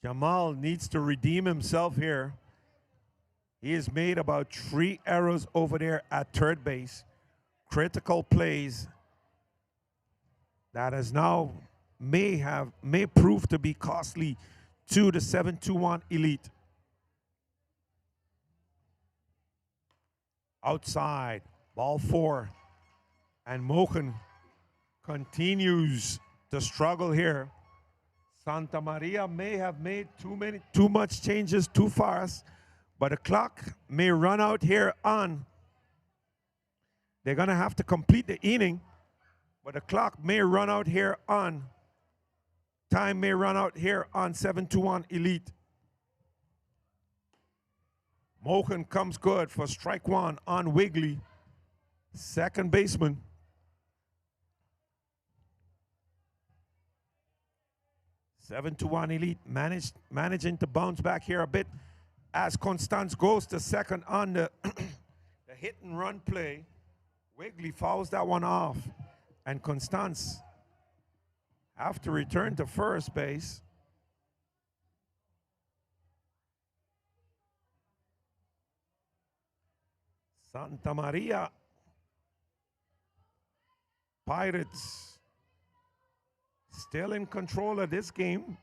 Jamal needs to redeem himself here. He has made about 3 errors over there at third base. Critical plays that has now may prove to be costly to the 721Elite. Outside, ball 4. And Mochen continues to struggle here. Santa Maria may have made too much changes too fast, but the clock may run out here on. They're gonna have to complete the inning, but the clock may run out here on. Time may run out here on 721Elite. Mochen comes good for strike 1 on Wiggly, second baseman. 721 Elite managing to bounce back here a bit as Constance goes to second on the, the hit and run play. Wiggly fouls that one off. And Constance have to return to first base. Santa Maria Pirates still in control of this game.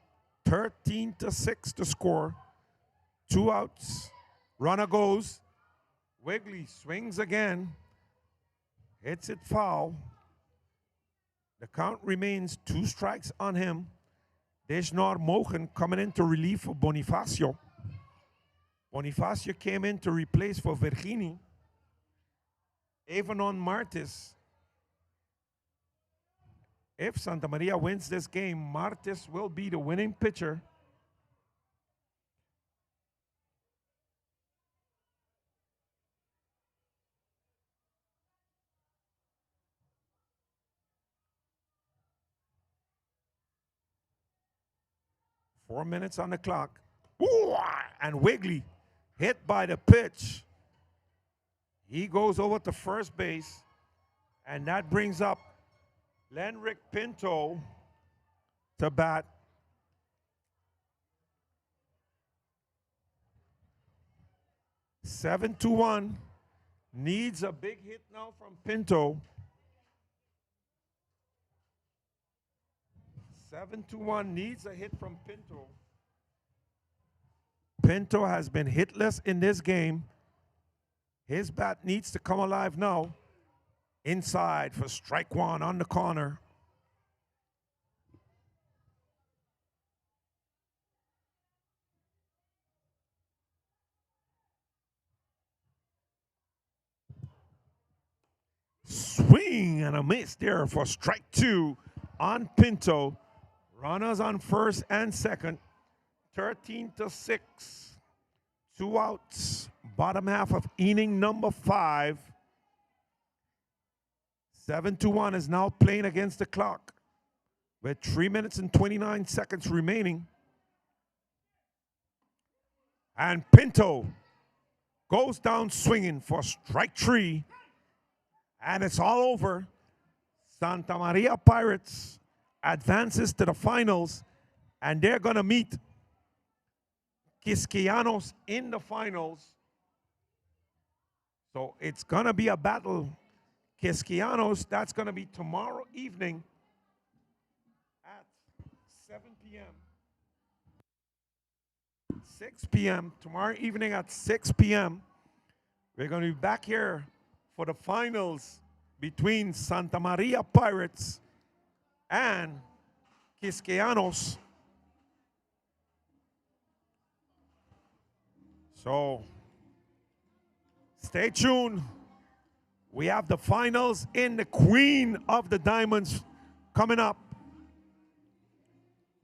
13-6 to score. 2 outs. Runner goes. Wiggly swings again. Hits it foul. The count remains 2 strikes on him. Deshnor Mogen coming in to relief for Bonifacio. Bonifacio came in to replace for Virginie. Evanon Martis. If Santa Maria wins this game, Martis will be the winning pitcher. Four minutes on the clock. Ooh, and Wiggly hit by the pitch. He goes over to first base, and that brings up Lenric Pinto to bat. Seven to 1. Needs a big hit now from Pinto. 7-1 needs a hit from Pinto. Pinto has been hitless in this game. His bat needs to come alive now. Inside for strike one on the corner. Swing and a miss there for strike 2 on Pinto. Runners on first and second. 13-6. 2 outs. Bottom half of inning number 5. 7-1 is now playing against the clock with 3 minutes and 29 seconds remaining. And Pinto goes down swinging for strike 3. And it's all over. Santa Maria Pirates advances to the finals, and they're going to meet Quisquianos in the finals. So it's going to be a battle. Quisquianos, that's going to be tomorrow evening at 7 p.m. 6 p.m. Tomorrow evening at 6 p.m. We're going to be back here for the finals between Santa Maria Pirates and Quisquianos. So stay tuned. We have the finals in the Queen of the Diamonds coming up.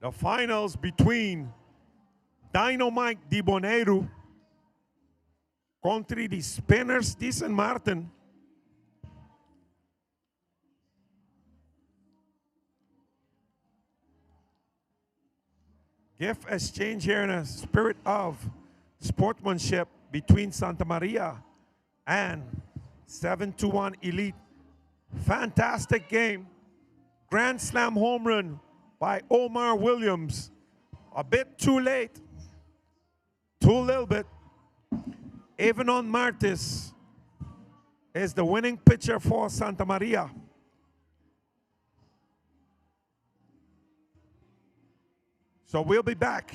The finals between Dynamite de Bonaire contra the Spinners de San Martin. Gift exchange here in a spirit of sportsmanship between Santa Maria and 7-1 Elite. Fantastic game. Grand slam home run by Omar Williams. A bit too late. Too little bit. Evanon Martis is the winning pitcher for Santa Maria. So we'll be back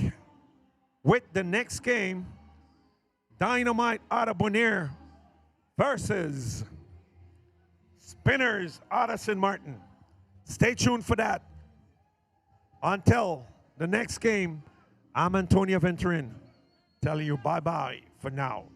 with the next game. Dynamite out of Bonaire versus Spinners out of St. Martin. Stay tuned for that. Until the next game, I'm Antonio Venturin telling you bye-bye for now.